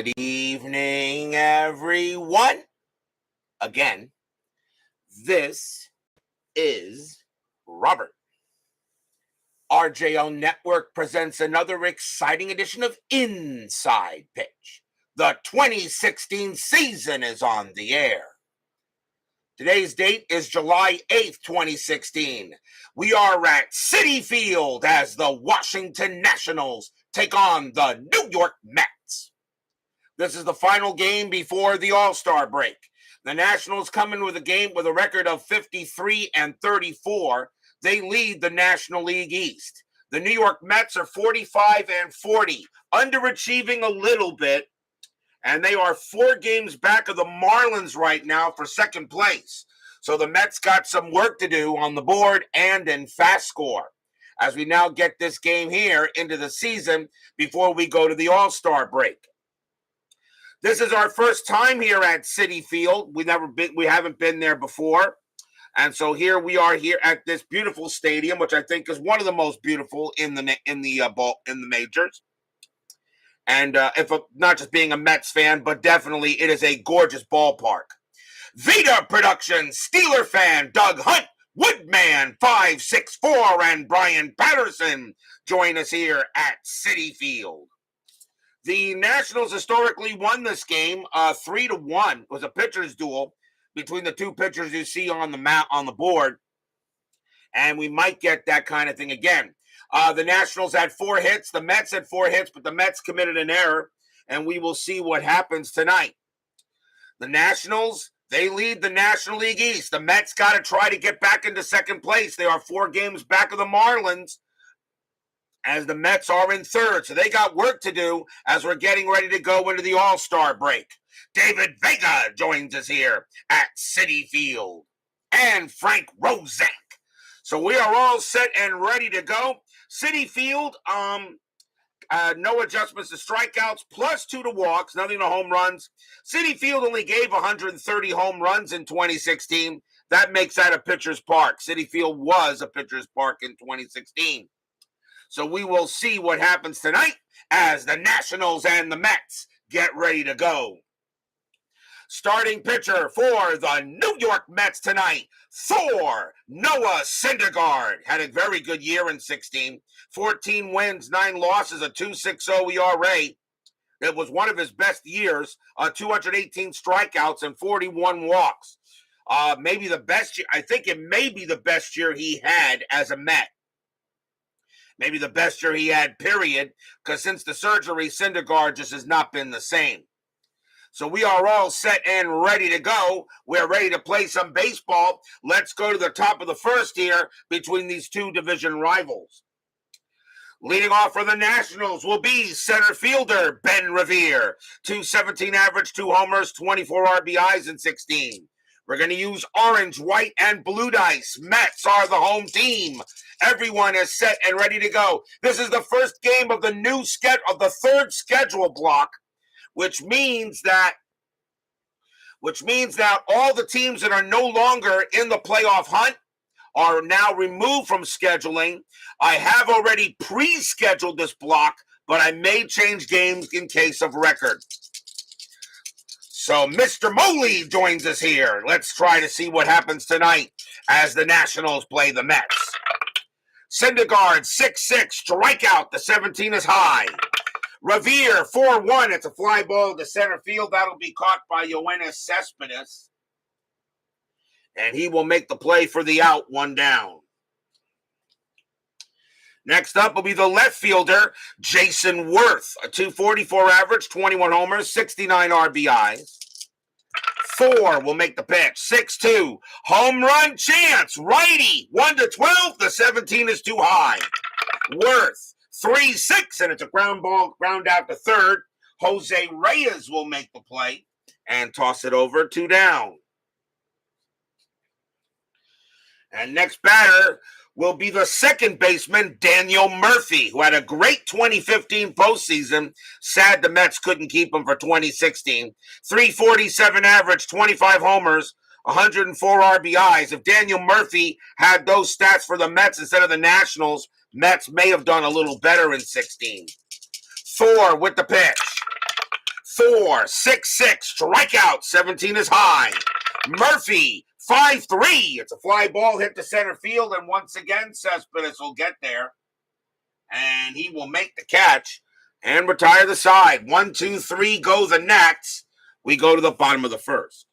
Good evening, everyone. Again, this is Robert. RJO Network presents another exciting edition of Inside Pitch. The 2016 season is on the air. Today's date is July 8th, 2016. We are at Citi Field as the Washington Nationals take on the New York Mets. This is the final game before the All-Star break. The Nationals come in with a record of 53-34. They lead the National League East. The New York Mets are 45-40, underachieving a little bit, and they are 4 games back of the Marlins right now for second place. So the Mets got some work to do on the board and in FastScore as we now get this game here into the season before we go to the All-Star break. This is our first time here at Citi Field. We haven't been there before. And so here we are here at this beautiful stadium, which I think is one of the most beautiful in the majors. And not just being a Mets fan, but definitely it is a gorgeous ballpark. Vita Productions, Steeler fan, Doug Hunt, Woodman 564, and Brian Patterson join us here at Citi Field. The Nationals historically won this game 3-1. It was a pitcher's duel between the two pitchers you see on the board. And we might get that kind of thing again. The Nationals had 4 hits. The Mets had 4 hits, but the Mets committed an error. And we will see what happens tonight. The Nationals, they lead the National League East. The Mets got to try to get back into second place. They are 4 games back of the Marlins, as the Mets are in third. So they got work to do as we're getting ready to go into the All-Star break. David Vega joins us here at Citi Field. And Frank Rozak. So we are all set and ready to go. Citi Field, no adjustments to strikeouts, plus 2 to walks, nothing to home runs. Citi Field only gave 130 home runs in 2016. That makes that a pitcher's park. Citi Field was a pitcher's park in 2016. So we will see what happens tonight as the Nationals and the Mets get ready to go. Starting pitcher for the New York Mets tonight, Noah Syndergaard. Had a very good year in 16. 14 wins, 9 losses, a 2.60 ERA. It was one of his best years, 218 strikeouts and 41 walks. Maybe the best year. I think it may be the best year he had as a Met. Maybe the best year he had, period, because since the surgery, Syndergaard just has not been the same. So we are all set and ready to go. We're ready to play some baseball. Let's go to the top of the first here between these two division rivals. Leading off for the Nationals will be center fielder Ben Revere. 217 average, 2 homers, 24 RBIs in 16. We're going to use orange, white, and blue dice. Mets are the home team. Everyone is set and ready to go. This is the first game of the third schedule block, which means that all the teams that are no longer in the playoff hunt are now removed from scheduling. I have already pre-scheduled this block, but I may change games in case of record. So Mr. Moley joins us here. Let's try to see what happens tonight as the Nationals play the Mets. Syndergaard, 6-6, strikeout. The 17 is high. Revere, 4-1. It's a fly ball to center field. That'll be caught by Yoenis Cespedes. And he will make the play for the out, 1 down. Next up will be the left fielder, Jason Worth. A 244 average, 21 homers, 69 RBIs. 4 will make the pitch. 6-2. Home run chance. Righty. 1-12. The 17 is too high. Worth. 3-6. And it's a ground out to third. Jose Reyes will make the play and toss it over, 2 down. And next batter will be the second baseman, Daniel Murphy, who had a great 2015 postseason. Sad the Mets couldn't keep him for 2016. 347 average, 25 homers, 104 RBIs. If Daniel Murphy had those stats for the Mets instead of the Nationals, Mets may have done a little better in 16. 4 with the pitch. 4, 6, strikeout, 17 is high. Murphy, 5-3. It's a fly ball hit to center field, and once again, Cespedes will get there, and he will make the catch and retire the side. 1, 2, 3 go the Nats. We go to the bottom of the first.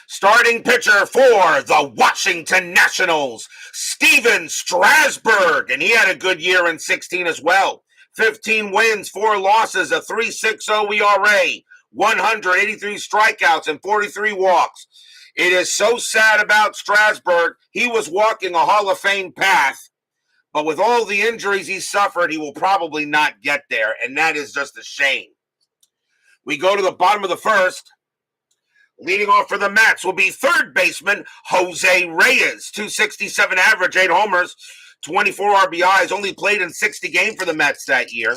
Starting pitcher for the Washington Nationals, Steven Strasburg, and he had a good year in 16 as well. 15 wins, 4 losses, a 3.60 ERA, 183 strikeouts, and 43 walks. It is so sad about Strasburg. He was walking a Hall of Fame path, but with all the injuries he suffered, he will probably not get there, and that is just a shame. We go to the bottom of the first. Leading off for the Mets will be third baseman Jose Reyes, 267 average, 8 homers, 24 RBIs, only played in 60 games for the Mets that year.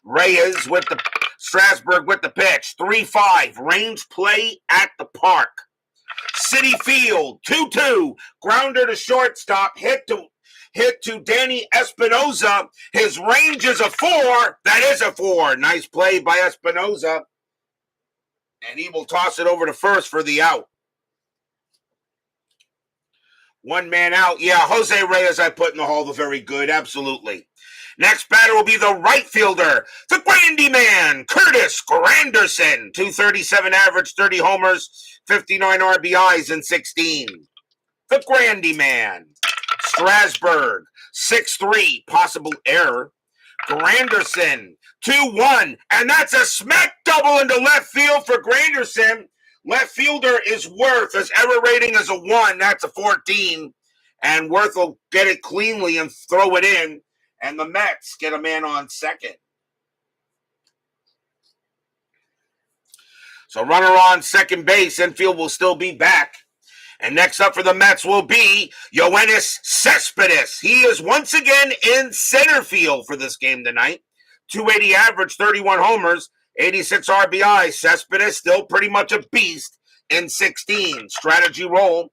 Reyes with the Strasburg with the pitch, 3-5, range play at the park. Citi Field, 2-2, grounder to shortstop, hit to Danny Espinosa. His range is a 4. That is a 4. Nice play by Espinosa. And he will toss it over to first for the out. 1 man out. Yeah, Jose Reyes I put in the Hall of Very good. Absolutely. Next batter will be the right fielder, the Grandy man, Curtis Granderson. 237 average, 30 homers, 59 RBIs in 16. The Grandy man. Strasburg, 6-3, possible error. Granderson, 2-1, and that's a smack double into left field for Granderson. Left fielder is Worth. His error rating is a 1. That's a 14. And Worth will get it cleanly and throw it in. And the Mets get a man on second. So runner on second base. Infield will still be back. And next up for the Mets will be Yoenis Cespedes. He is once again in center field for this game tonight. 280 average, 31 homers, 86 RBI. Cespedes still pretty much a beast in 16. Strategy roll.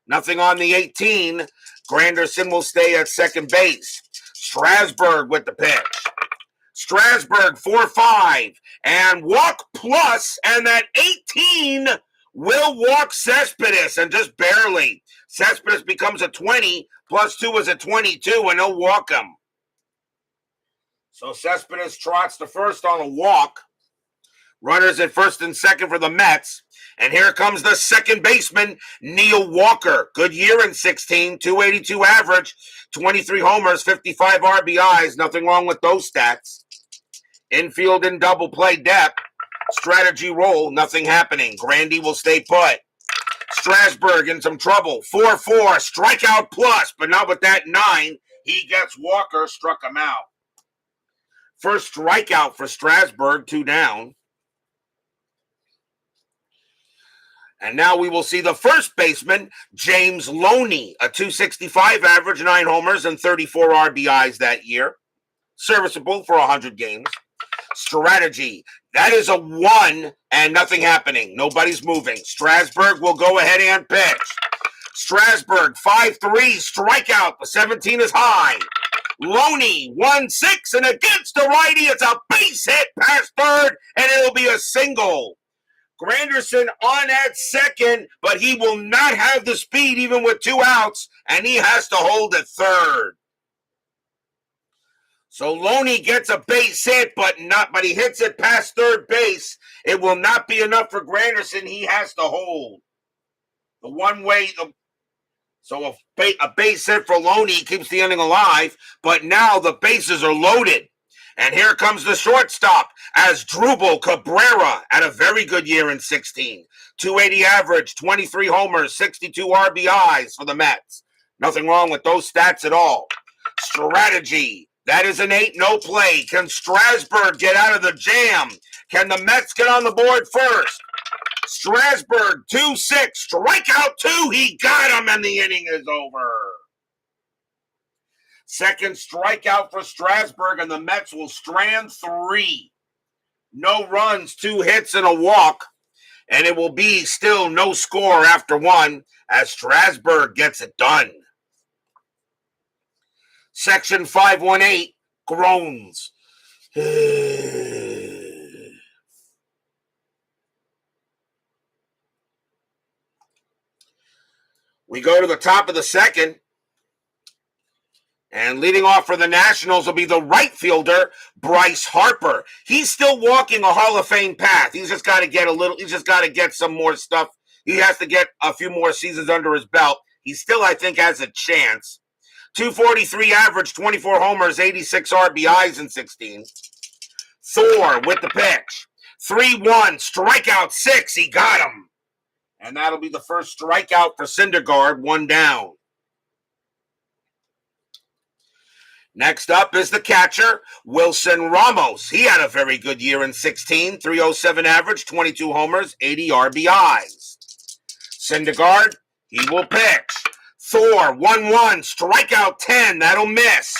Nothing on the 18. Granderson will stay at second base. Strasburg with the pitch. Strasburg 4-5 and walk plus, and that 18 will walk Cespedes, and just barely. Cespedes becomes a 20, plus 2 is a 22, and he'll walk him. So Cespedes trots to first on a walk. Runners at first and second for the Mets. And here comes the second baseman, Neil Walker. Good year in 16, 282 average, 23 homers, 55 RBIs. Nothing wrong with those stats. Infield and double play depth. Strategy roll, nothing happening. Grandy will stay put. Strasburg in some trouble. 4-4, strikeout plus, but not with that 9. He gets Walker, struck him out. First strikeout for Strasburg, 2 down. And now we will see the first baseman, James Loney, a 265 average, 9 homers, and 34 RBIs that year. Serviceable for 100 games. Strategy. That is a 1 and nothing happening. Nobody's moving. Strasburg will go ahead and pitch. Strasburg, 5-3, strikeout. The 17 is high. Loney, 1-6, and against the righty, it's a base hit past third, and it'll be a single. Granderson on at second, but he will not have the speed even with 2 outs, and he has to hold at third. So Loney gets a base hit, but he hits it past third base. It will not be enough for Granderson. He has to hold. The one way, so a base hit for Loney keeps the inning alive, but now the bases are loaded. And here comes the shortstop, Asdrubal Cabrera, had a very good year in 16. 280 average, 23 homers, 62 RBIs for the Mets. Nothing wrong with those stats at all. Strategy. That is an 8, no play. Can Strasburg get out of the jam? Can the Mets get on the board first? Strasburg, 2-6, strikeout 2. He got him, and the inning is over. Second strikeout for Strasburg, and the Mets will strand 3. No runs, 2 hits, and a walk. And it will be still no score after 1 as Strasburg gets it done. Section 518, groans. We go to the top of the second. And leading off for the Nationals will be the right fielder, Bryce Harper. He's still walking a Hall of Fame path. He's just got to get some more stuff. He has to get a few more seasons under his belt. He still, I think, has a chance. 243 average, 24 homers, 86 RBIs in 16. Thor with the pitch. 3-1, strikeout 6. He got him. And that'll be the first strikeout for Syndergaard, 1 down. Next up is the catcher, Wilson Ramos. He had a very good year in 16, 307 average, 22 homers, 80 RBIs. Syndergaard, he will pitch. Thor, 1-1, strikeout 10, that'll miss.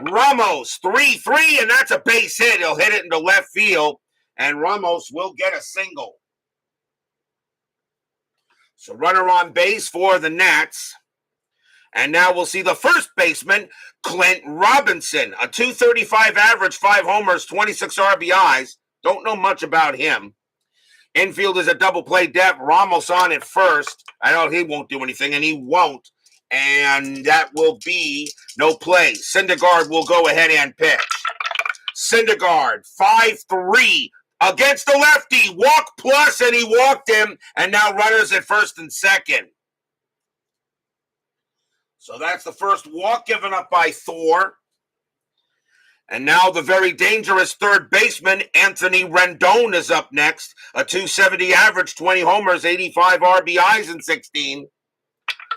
Ramos, 3-3, and that's a base hit. He'll hit it into left field, and Ramos will get a single. So runner on base for the Nats. And now we'll see the first baseman, Clint Robinson, a 235 average, 5 homers, 26 RBIs. Don't know much about him. Infield is a double play depth. Ramos on at first. I know he won't do anything, and he won't. And that will be no play. Syndergaard will go ahead and pitch. Syndergaard, 5-3 against the lefty. Walk plus, and he walked him. And now runners at first and second. So that's the first walk given up by Thor. And now the very dangerous third baseman, Anthony Rendon, is up next. A 270 average, 20 homers, 85 RBIs in 16.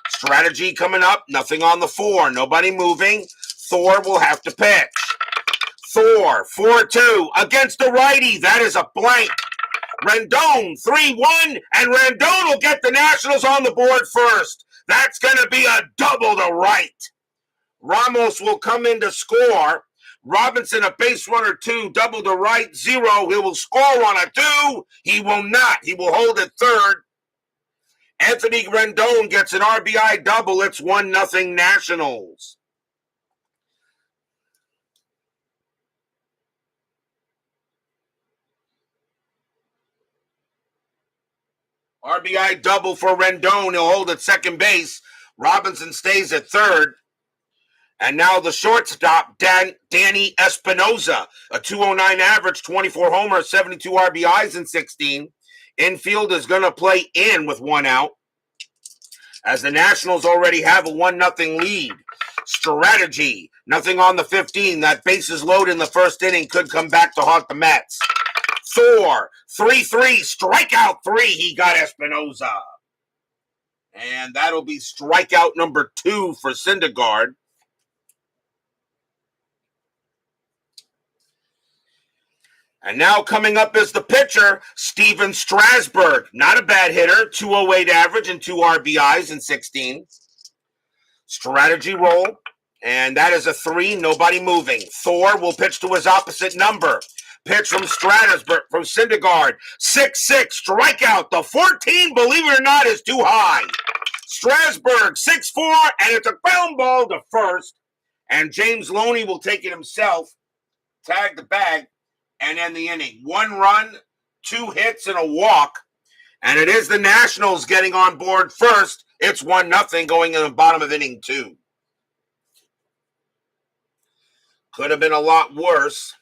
Strategy coming up, nothing on the 4, nobody moving. Thor will have to pitch. Thor, 4-2 against the righty. That is a blank. Rendon, 3-1, and Rendon will get the Nationals on the board first. That's going to be a double to right. Ramos will come in to score. Robinson, a base runner 2, double to right, 0. He will score on a 2. He will not. He will hold at third. Anthony Rendon gets an RBI double. It's 1-0 Nationals. RBI double for Rendon. He'll hold at second base. Robinson stays at third. And now the shortstop, Danny Espinosa. A 209 average, 24 homers, 72 RBIs in 16. Infield is going to play in with 1 out, as the Nationals already have a 1-0 lead. Strategy, nothing on the 15. That bases loaded in the first inning could come back to haunt the Mets. Thor, 3-3, strikeout 3. He got Espinosa. And that'll be strikeout number 2 for Syndergaard. And now coming up is the pitcher, Steven Strasburg. Not a bad hitter, 208 average and 2 RBIs in 16. Strategy roll, and that is a 3, nobody moving. Thor will pitch to his opposite number. Pitch from Strasburg, from Syndergaard. 6-6, strikeout. The 14, believe it or not, is too high. Strasburg, 6-4, and it's a ground ball to first. And James Loney will take it himself, tag the bag, and end the inning. 1 run, 2 hits, and a walk. And it is the Nationals getting on board first. It's 1-0 going in the bottom of inning 2. Could have been a lot worse.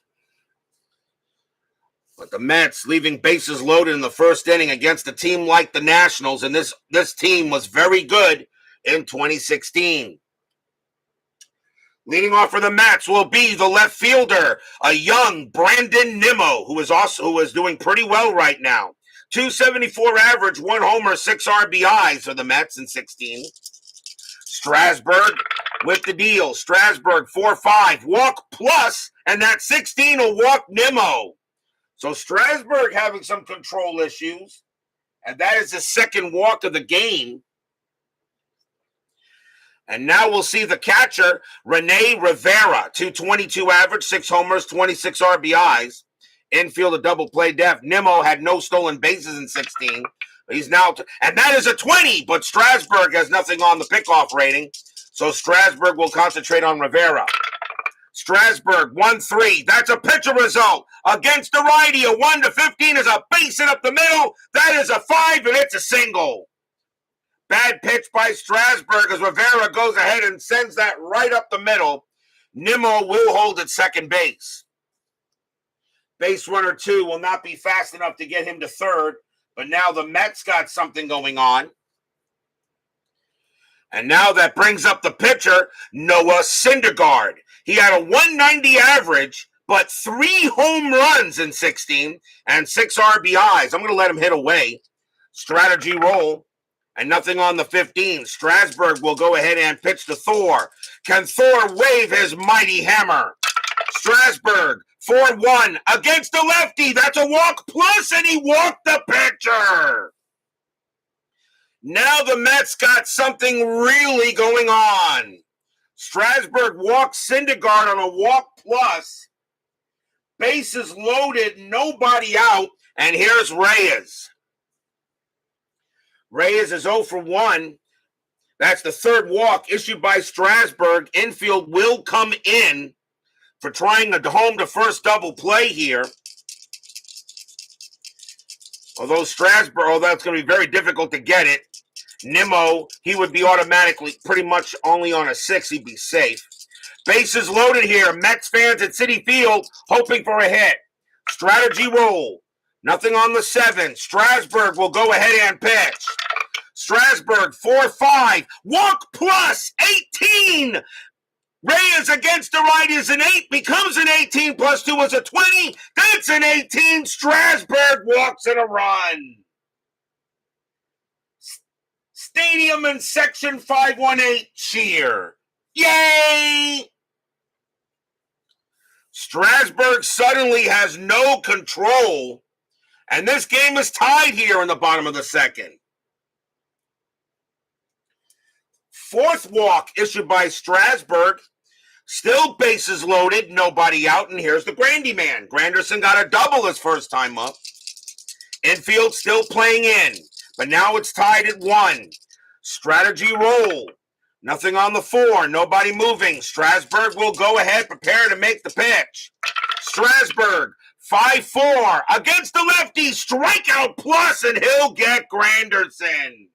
But the Mets leaving bases loaded in the first inning against a team like the Nationals, and this team was very good in 2016. Leading off for the Mets will be the left fielder, a young Brandon Nimmo, who is doing pretty well right now. 274 average, 1 homer, 6 RBIs for the Mets in 16. Strasburg with the deal. Strasburg 4-5, walk plus, and that 16 will walk Nimmo. So Strasburg having some control issues, and that is his second walk of the game. And now we'll see the catcher, Rene Rivera, 222 average, 6 homers, 26 RBIs. Infield a double play depth. Nimmo had no stolen bases in 16. He's now, and that is a 20, but Strasburg has nothing on the pickoff rating. So Strasburg will concentrate on Rivera. Strasburg, 1-3. That's a pitcher result. Against the righty, a 1-15 is a base hit up the middle. That is a 5, and it's a single. Bad pitch by Strasburg as Rivera goes ahead and sends that right up the middle. Nimmo will hold at second base. Base runner 2 will not be fast enough to get him to third, but now the Mets got something going on. And now that brings up the pitcher, Noah Syndergaard. He had a 190 average, but 3 home runs in 16 and 6 RBIs. I'm going to let him hit away. Strategy roll. And nothing on the 15. Strasburg will go ahead and pitch to Thor. Can Thor wave his mighty hammer? Strasburg, 4-1 against the lefty. That's a walk plus, and he walked the pitcher. Now the Mets got something really going on. Strasburg walks Syndergaard on a walk plus. Bases loaded, nobody out, and here's Reyes. Reyes is 0 for 1. That's the third walk issued by Strasburg. Infield will come in for trying a home to first double play here. Although Strasburg, that's going to be very difficult to get it. Nimmo, he would be automatically pretty much only on a 6. He'd be safe. Bases loaded here. Mets fans at Citi Field hoping for a hit. Strategy roll. Nothing on the 7. Strasburg will go ahead and pitch. Strasburg, 4-5. Walk plus 18. Reyes against the right is an 8. Becomes an 18. Plus 2 is a 20. That's an 18. Strasburg walks in a run. Stadium in section 518 cheer. Yay! Strasburg suddenly has no control, and this game is tied here in the bottom of the second. Fourth walk issued by Strasburg. Still bases loaded, nobody out, and here's the Grandy man. Granderson got a double his first time up. Infield still playing in, but now it's tied at 1. Strategy roll. Nothing on the 4, nobody moving. Strasburg will go ahead, prepare to make the pitch. Strasburg, 5-4 against the lefty, strikeout plus, and he'll get Granderson.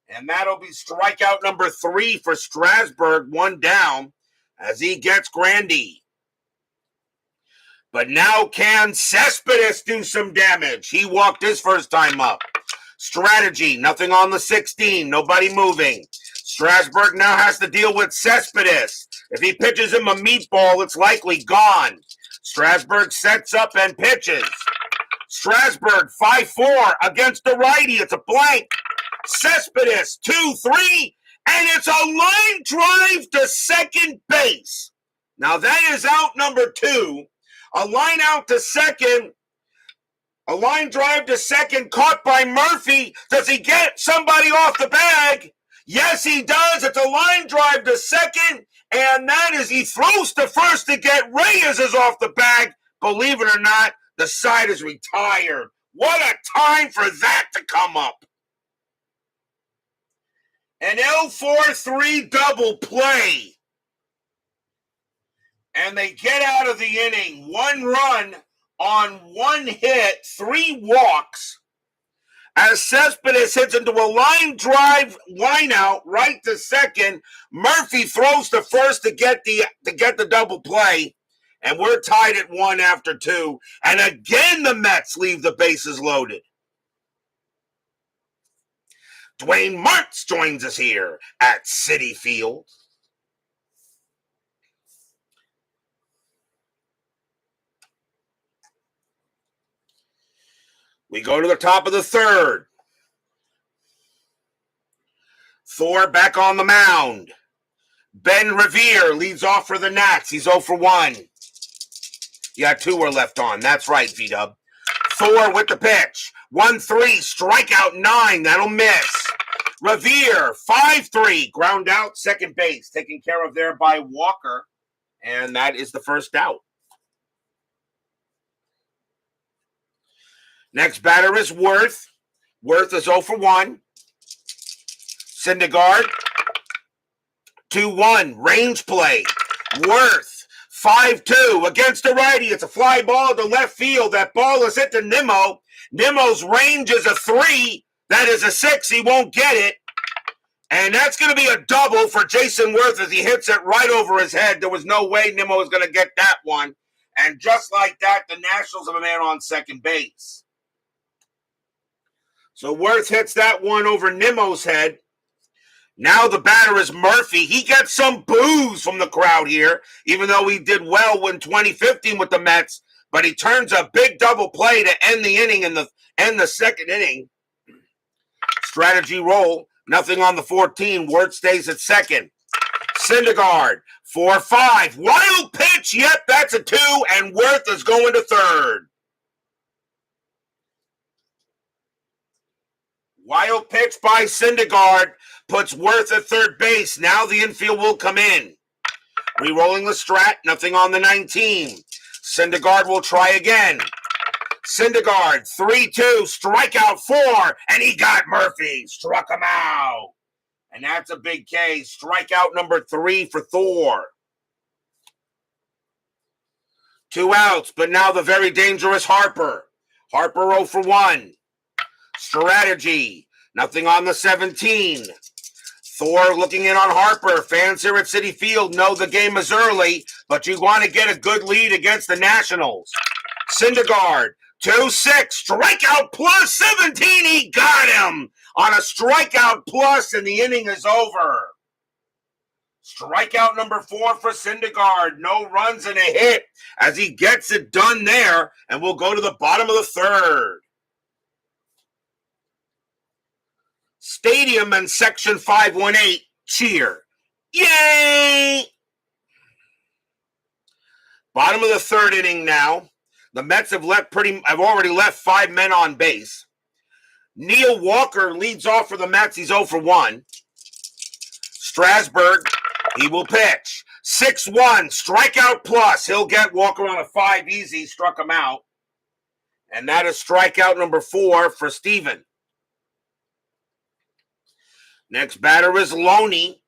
And that'll be strikeout number 3 for Strasburg, 1 down, as he gets Grandy. But now can Cespedes do some damage? He walked his first time up. Strategy, nothing on the 16, nobody moving. Strasburg now has to deal with Cespedes. If he pitches him a meatball, it's likely gone. Strasburg sets up and pitches. Strasburg, 5-4 against the righty. It's a blank. Cespedes, 2-3, and it's a line drive to second base. Now that is out number 2. A line out to second. A line drive to second caught by Murphy. Does he get somebody off the bag? Yes, he does. It's a line drive to second, and that is he throws to first to get Reyes is off the bag. Believe it or not, the side is retired. What a time for that to come up. An L4-3 double play. And they get out of the inning. 1 run on 1 hit, 3 walks. As Cespedes hits into a line drive line out right to second, Murphy throws to first to get the double play, and we're tied at 1 after 2. And again, the Mets leave the bases loaded. Dwayne Martz joins us here at Citi Field. We go to the top of the 3rd. Thor back on the mound. Ben Revere leads off for the Nats. He's 0 for 1. Yeah, 2 were left on. That's right, V-Dub. Thor with the pitch. 1-3, strikeout 9. That'll miss. Revere, 5-3, ground out, second base. Taken care of there by Walker. And that is the first out. Next batter is Worth. Worth is 0 for 1. Syndergaard, 2-1, range play. Worth, 5-2 against the righty. It's a fly ball to left field. That ball is hit to Nimmo. Nimmo's range is a 3. That is a 6. He won't get it. And that's going to be a double for Jason Worth as he hits it right over his head. There was no way Nimmo was going to get that one. And just like that, the Nationals have a man on second base. So Worth hits that one over Nimmo's head. Now the batter is Murphy. He gets some boos from the crowd here, even though he did well in 2015 with the Mets. But he turns a big double play to end the inning and end the second inning. Strategy roll. Nothing on the 14. Worth stays at second. Syndergaard, 4-5. Wild pitch. Yep, that's a 2. And Worth is going to third. Wild pitch by Syndergaard puts Worth at third base. Now the infield will come in. Re-rolling the strat. Nothing on the 19. Syndergaard will try again. Syndergaard, 3-2, strikeout 4, and he got Murphy. Struck him out. And that's a big K. Strikeout number 3 for Thor. 2 outs, but now the very dangerous Harper. Harper 0 for 1. Strategy, nothing on the 17. Thor looking in on Harper. Fans here at Citi Field know the game is early, but you want to get a good lead against the Nationals. Syndergaard, 2-6, strikeout plus 17. He got him on a strikeout plus, and the inning is over. Strikeout number 4 for Syndergaard. No runs and a hit as he gets it done there, and we'll go to the bottom of the third. Stadium and Section 518 cheer. Yay! Bottom of the third inning now. The Mets have already left 5 men on base. Neil Walker leads off for the Mets. He's 0 for 1. Strasburg, he will pitch. 6-1, strikeout plus. He'll get Walker on a 5 easy. Struck him out. And that is strikeout number 4 for Steven. Next batter is Loney.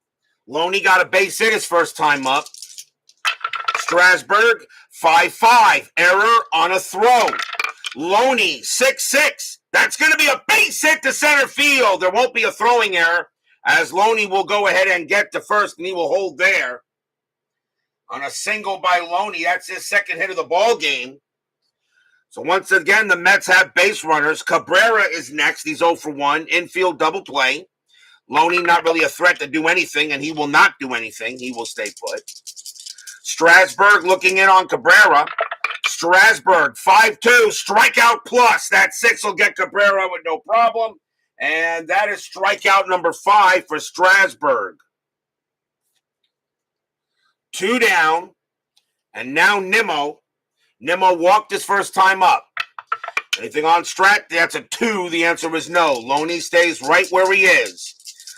Loney got a base hit his first time up. Strasburg, 5-5. Error on a throw. Loney, 6-6. That's going to be a base hit to center field. There won't be a throwing error as Loney will go ahead and get to first, and he will hold there. On a single by Loney, that's his second hit of the ball game. So once again, the Mets have base runners. Cabrera is next. He's 0 for 1. Infield double play. Loney not really a threat to do anything, and he will not do anything. He will stay put. Strasburg looking in on Cabrera. Strasburg, 5-2, strikeout plus. That 6 will get Cabrera with no problem. And that is strikeout number 5 for Strasburg. 2 down. And now Nimmo. Nimmo walked his first time up. Anything on Strat? That's a 2. The answer is no. Loney stays right where he is.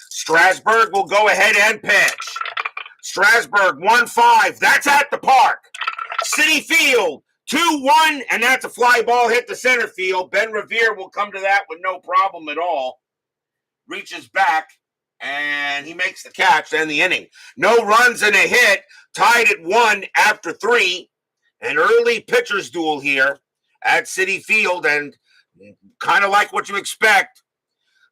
Strasburg will go ahead and pitch. Strasburg, 1-5. That's at the park. Citi Field, 2-1, and that's a fly ball hit to center field. Ben Revere will come to that with no problem at all. Reaches back, and he makes the catch and the inning. No runs and a hit, tied at 1 after 3. An early pitcher's duel here at Citi Field, and kind of like what you expect,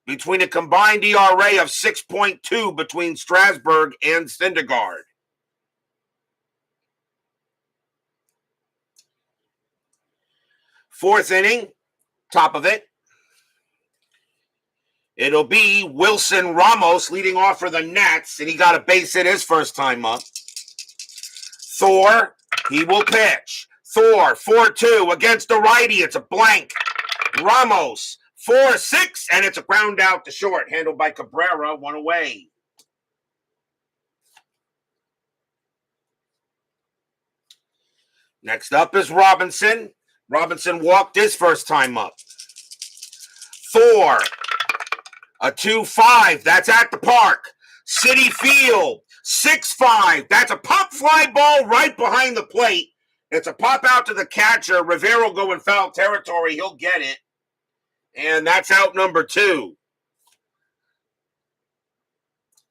between a combined ERA of 6.2 between Strasburg and Syndergaard. Fourth inning, top of it. It'll be Wilson Ramos leading off for the Nats, and he got a base hit his first time up. Thor, he will pitch. Thor, 4-2 against the righty. It's a blank. Ramos, 4-6, and it's a ground out to short, handled by Cabrera, 1 away. Next up is Robinson. Robinson walked his first time up. Thor, a 2-5, that's at the park. Citi Field, 6-5, that's a pop fly ball right behind the plate. It's a pop out to the catcher. Rivera will go in foul territory. He'll get it. And that's out number 2.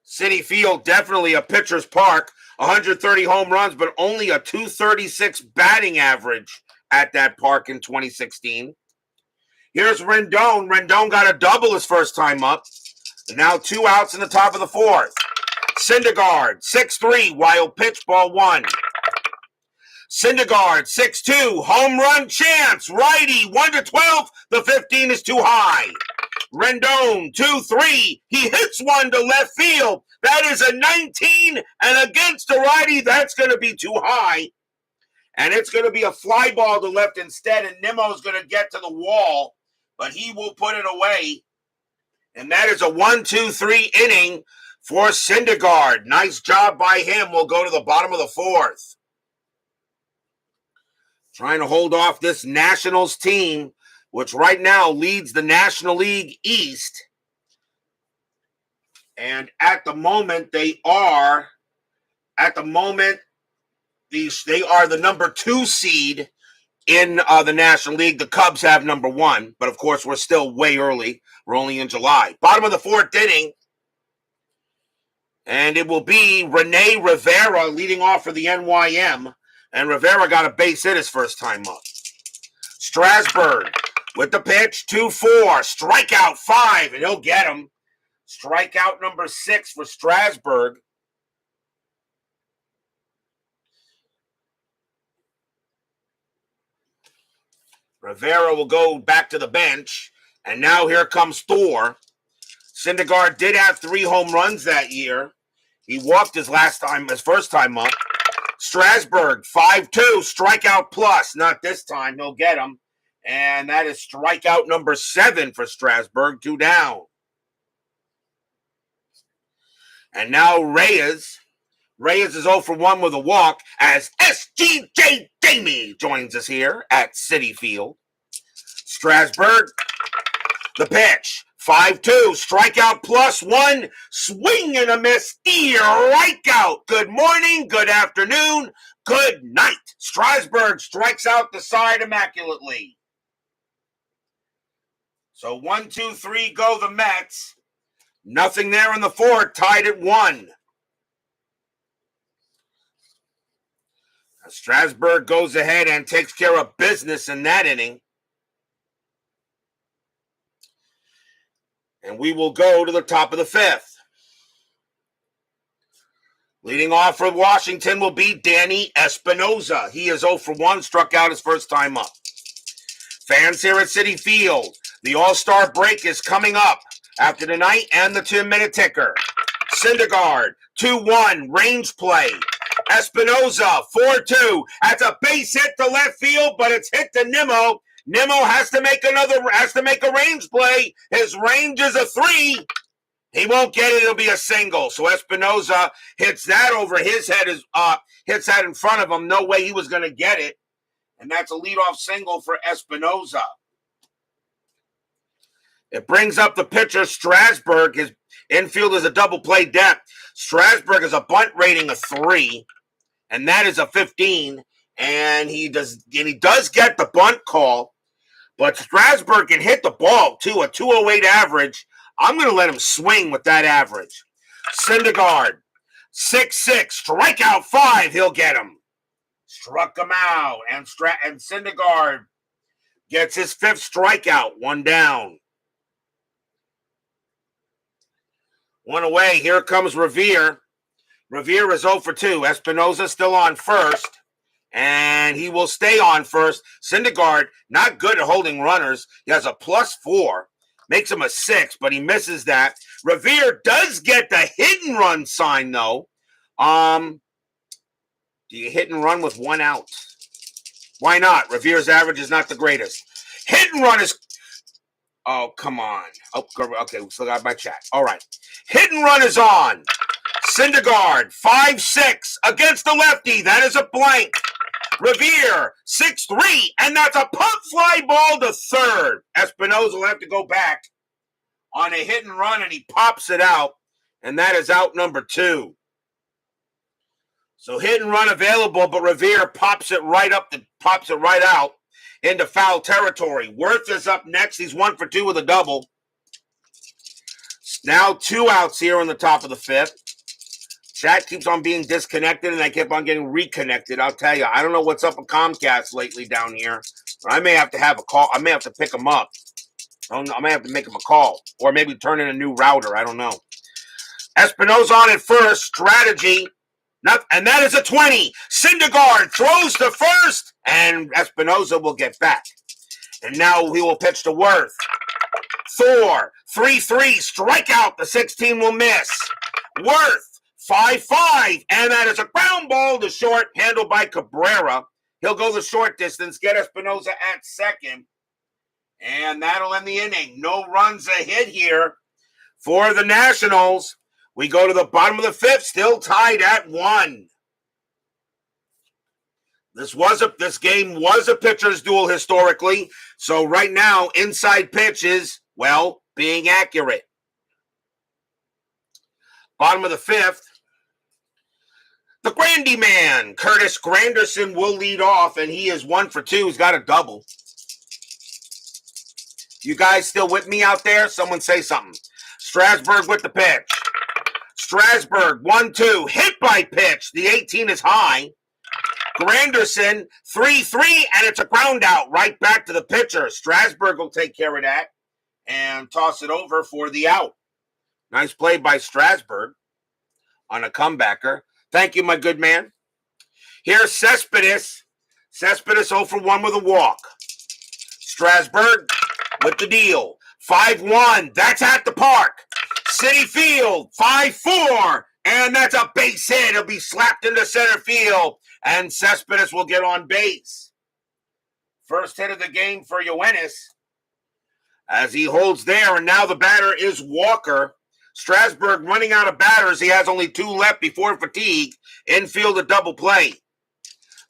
Citi Field, definitely a pitcher's park. 130 home runs, but only a 236 batting average at that park in 2016. Here's Rendon. Rendon got a double his first time up. And now 2 outs in the top of the 4th. Syndergaard, 6-3, wild pitch, ball 1. Syndergaard, 6-2, home run chance, righty, 1-12, the 15 is too high. Rendon, 2-3, he hits one to left field. That is a 19, and against the righty, that's going to be too high. And it's going to be a fly ball to left instead, and Nimmo's going to get to the wall, but he will put it away. And that is a 1-2-3 inning for Syndergaard. Nice job by him. We'll go to the bottom of the 4th. Trying to hold off this Nationals team, which right now leads the National League East. And at the moment, they are the number 2 seed in the National League. The Cubs have number 1, but of course, we're still way early. We're only in July. Bottom of the 4th inning. And it will be Rene Rivera leading off for the NYM. And Rivera got a base hit his first time up. Strasburg with the pitch, 2-4. Strikeout 5, and he'll get him. Strikeout number 6 for Strasburg. Rivera will go back to the bench. And now here comes Thor. Syndergaard did have 3 home runs that year. He walked his first time up. Strasburg, 5-2, strikeout plus. Not this time, he'll get him. And that is strikeout number 7 for Strasburg, 2 down. And now Reyes. Reyes is 0 for 1 with a walk as SGJ Jamie joins us here at Citi Field. Strasburg, the pitch. 5-2, strikeout plus 1, swing and a miss, strikeout. Good morning, good afternoon, good night. Strasburg strikes out the side immaculately. So 1, 2, 3 go the Mets. Nothing there in the 4th, tied at 1. Strasburg goes ahead and takes care of business in that inning. And we will go to the top of the 5th. Leading off for Washington will be Danny Espinosa. He is 0 for 1, struck out his first time up. Fans here at Citi Field, the All-Star break is coming up after tonight and the 2-minute ticker. Syndergaard, 2-1, range play. Espinosa, 4-2. That's a base hit to left field, but it's hit to Nimmo. Nimmo has to make a range play. His range is a 3. He won't get it. It'll be a single. So Espinosa hits that over his head, hits that in front of him. No way he was going to get it. And that's a leadoff single for Espinosa. It brings up the pitcher, Strasburg. His infield is a double play depth. Strasburg is a bunt rating of 3, and that is a 15. And he does get the bunt call. But Strasburg can hit the ball, too, a 208 average. I'm going to let him swing with that average. Syndergaard, 6-6, strikeout 5, he'll get him. Struck him out, and Syndergaard gets his 5th strikeout, 1 down. 1 away, here comes Revere. Revere is 0 for 2. Espinosa still on first. And he will stay on first. Syndergaard, not good at holding runners. He has a +4. Makes him a 6, but he misses that. Revere does get the hit and run sign, though. Do you hit and run with 1 out? Why not? Revere's average is not the greatest. Hit and run is... Oh, come on. Oh, okay, we still got my chat. All right. Hit and run is on. Syndergaard, 5-6 against the lefty. That is a blank. Revere, 6-3, and that's a pump fly ball to third. Espinosa will have to go back on a hit and run, and he pops it out, and that is out number 2. So hit and run available, but Revere pops it right out into foul territory. Worth is up next. He's 1 for 2 with a double. Now 2 outs here in the top of the 5th. Chat keeps on being disconnected, and I keep on getting reconnected. I'll tell you, I don't know what's up with Comcast lately down here, but I may have to have a call. I may have to pick them up. I might have to make him a call or maybe turn in a new router. I don't know. Espinosa on at first. Strategy. And that is a 20. Syndergaard throws to first, and Espinosa will get back. And now he will pitch to Worth. 4, 3-3, strikeout. The 16 will miss. Worth, 5-5, and that is a ground ball to short, handled by Cabrera. He'll go the short distance, get Espinosa at second, and that'll end the inning. No runs a hit here for the Nationals. We go to the bottom of the fifth, still tied at 1. This game was a pitcher's duel historically, so right now, inside pitch is, well, being accurate. Bottom of the fifth, the Grandy Man, Curtis Granderson, will lead off, and he is 1 for 2. He's got a double. You guys still with me out there? Someone say something. Strasburg with the pitch. Strasburg, 1-2, hit by pitch. The 18 is high. Granderson, 3-3, and it's a ground out right back to the pitcher. Strasburg will take care of that and toss it over for the out. Nice play by Strasburg on a comebacker. Thank you, my good man. Here's Cespedes. Cespedes 0 for 1 with a walk. Strasburg with the deal. 5-1. That's at the park. Citi Field, 5-4. And that's a base hit. It'll be slapped into center field. And Cespedes will get on base. First hit of the game for Yoenis as he holds there. And now the batter is Walker. Strasburg running out of batters. He has only 2 left before fatigue. Infield a double play.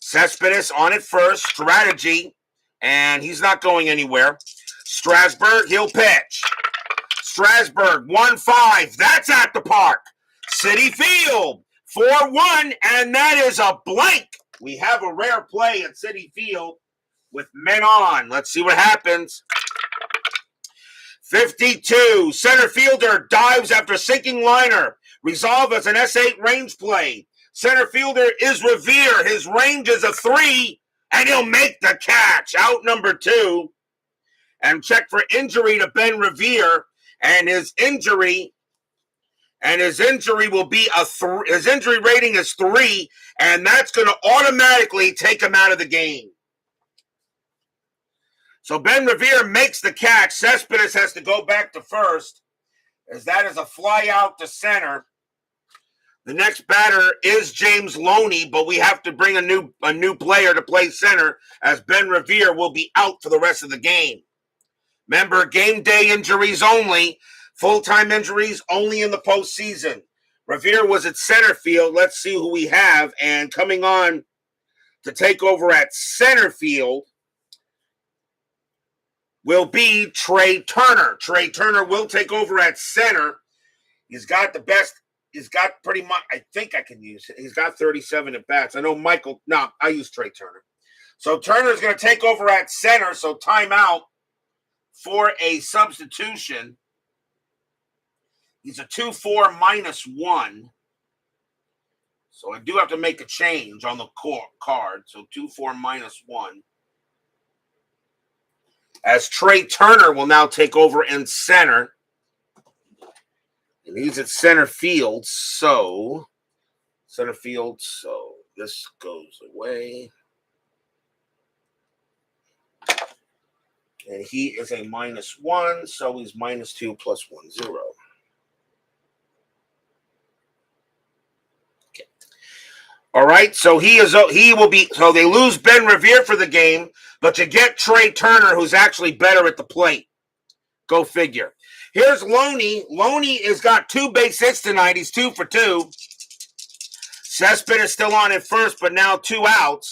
Cespedes on it first. Strategy. And he's not going anywhere. Strasburg, he'll pitch. Strasburg, 1-5. That's at the park. Citi Field, 4-1. And that is a blank. We have a rare play at Citi Field with men on. Let's see what happens. 52, center fielder dives after sinking liner. Resolve as an S8 range play. Center fielder is Revere. His range is a 3, and he'll make the catch. Out number 2. And check for injury to Ben Revere. And his injury will be a 3. His injury rating is 3, and that's going to automatically take him out of the game. So Ben Revere makes the catch. Cespedes has to go back to first, as that is a fly out to center. The next batter is James Loney, but we have to bring a new player to play center, as Ben Revere will be out for the rest of the game. Remember, game day injuries only. Full-time injuries only in the postseason. Revere was at center field. Let's see who we have. And coming on to take over at center field will be Trey Turner. Trey Turner will take over at center. He's got the best. He's got pretty much, I think I can use it. He's got 37 at bats. I know I use Trey Turner. So Turner's going to take over at center. So timeout for a substitution. He's a 2-4 -1. So I do have to make a change on the card. So 2-4 -1. As Trey Turner will now take over in center. And he's at center field. So this goes away. And he is a -1. So he's -2 + 1, 0. All right, so he will be. So they lose Ben Revere for the game, but you get Trey Turner, who's actually better at the plate. Go figure. Here's Loney. Loney has got 2 base hits tonight. He's 2 for 2. Cespedes is still on at first, but now 2 outs.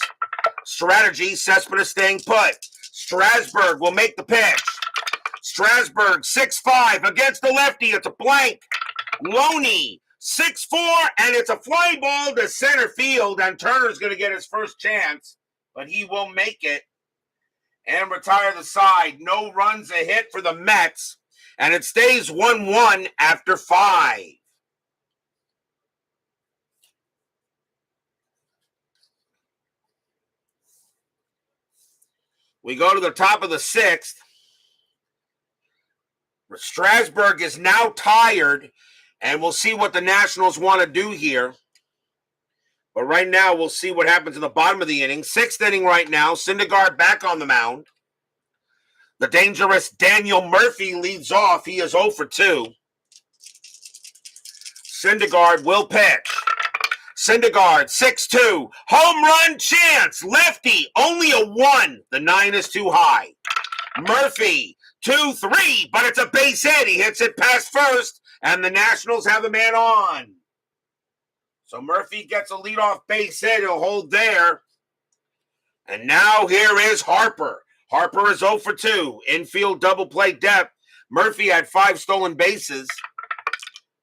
Strategy, Cespedes staying put. Strasburg will make the pitch. Strasburg, 6-5 against the lefty. It's a blank. Loney, 6-4, and it's a fly ball to center field, and Turner's going to get his first chance, but he will make it and retire the side. No runs a hit for the Mets, and it stays 1-1 after 5. We go to the top of the 6th. Strasburg is now tired, and we'll see what the Nationals want to do here. But right now, we'll see what happens in the bottom of the inning. Sixth inning right now. Syndergaard back on the mound. The dangerous Daniel Murphy leads off. He is 0 for 2. Syndergaard will pitch. Syndergaard, 6-2. Home run chance. Lefty, only a 1. The 9 is too high. Murphy, 2-3, but it's a base hit. He hits it past first, and the Nationals have a man on. So Murphy gets a leadoff base hit. He'll hold there. And now here is Harper. Harper is 0 for 2. Infield double play depth. Murphy had 5 stolen bases.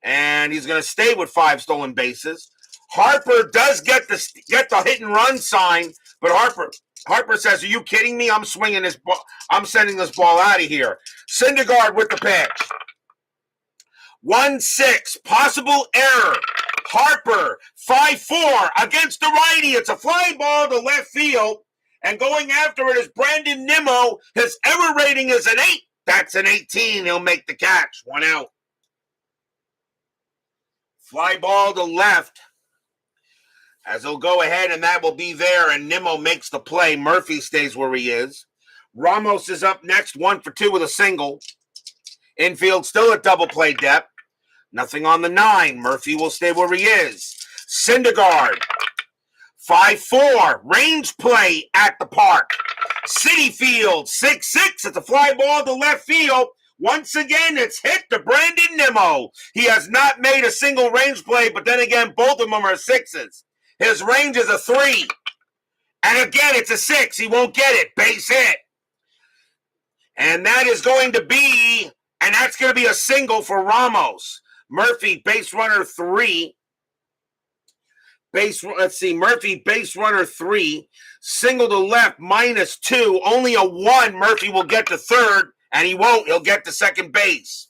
And he's going to stay with 5 stolen bases. Harper does get the hit and run sign, but Harper says, "Are you kidding me? I'm swinging this ball. I'm sending this ball out of here." Syndergaard with the pitch. 1-6, possible error. Harper, 5-4 against the righty. It's a fly ball to left field, and going after it is Brandon Nimmo. His error rating is an 8. That's an 18. He'll make the catch. 1 out. Fly ball to left, as he'll go ahead, and that will be there, and Nimmo makes the play. Murphy stays where he is. Ramos is up next, 1 for 2 with a single. Infield still at double play depth. Nothing on the 9. Murphy will stay where he is. Syndergaard, 5-4, range play at the park. Citi Field, 6-6. It's a fly ball to left field. Once again, it's hit to Brandon Nimmo. He has not made a single range play, but then again, both of them are 6s. His range is a 3. And again, it's a 6. He won't get it. Base hit. And that is going to be, and that's going to be a single for Ramos. Murphy, base runner 3. Murphy, base runner 3. Single to left, -2. Only a 1. Murphy will get to third, and he won't. He'll get to second base.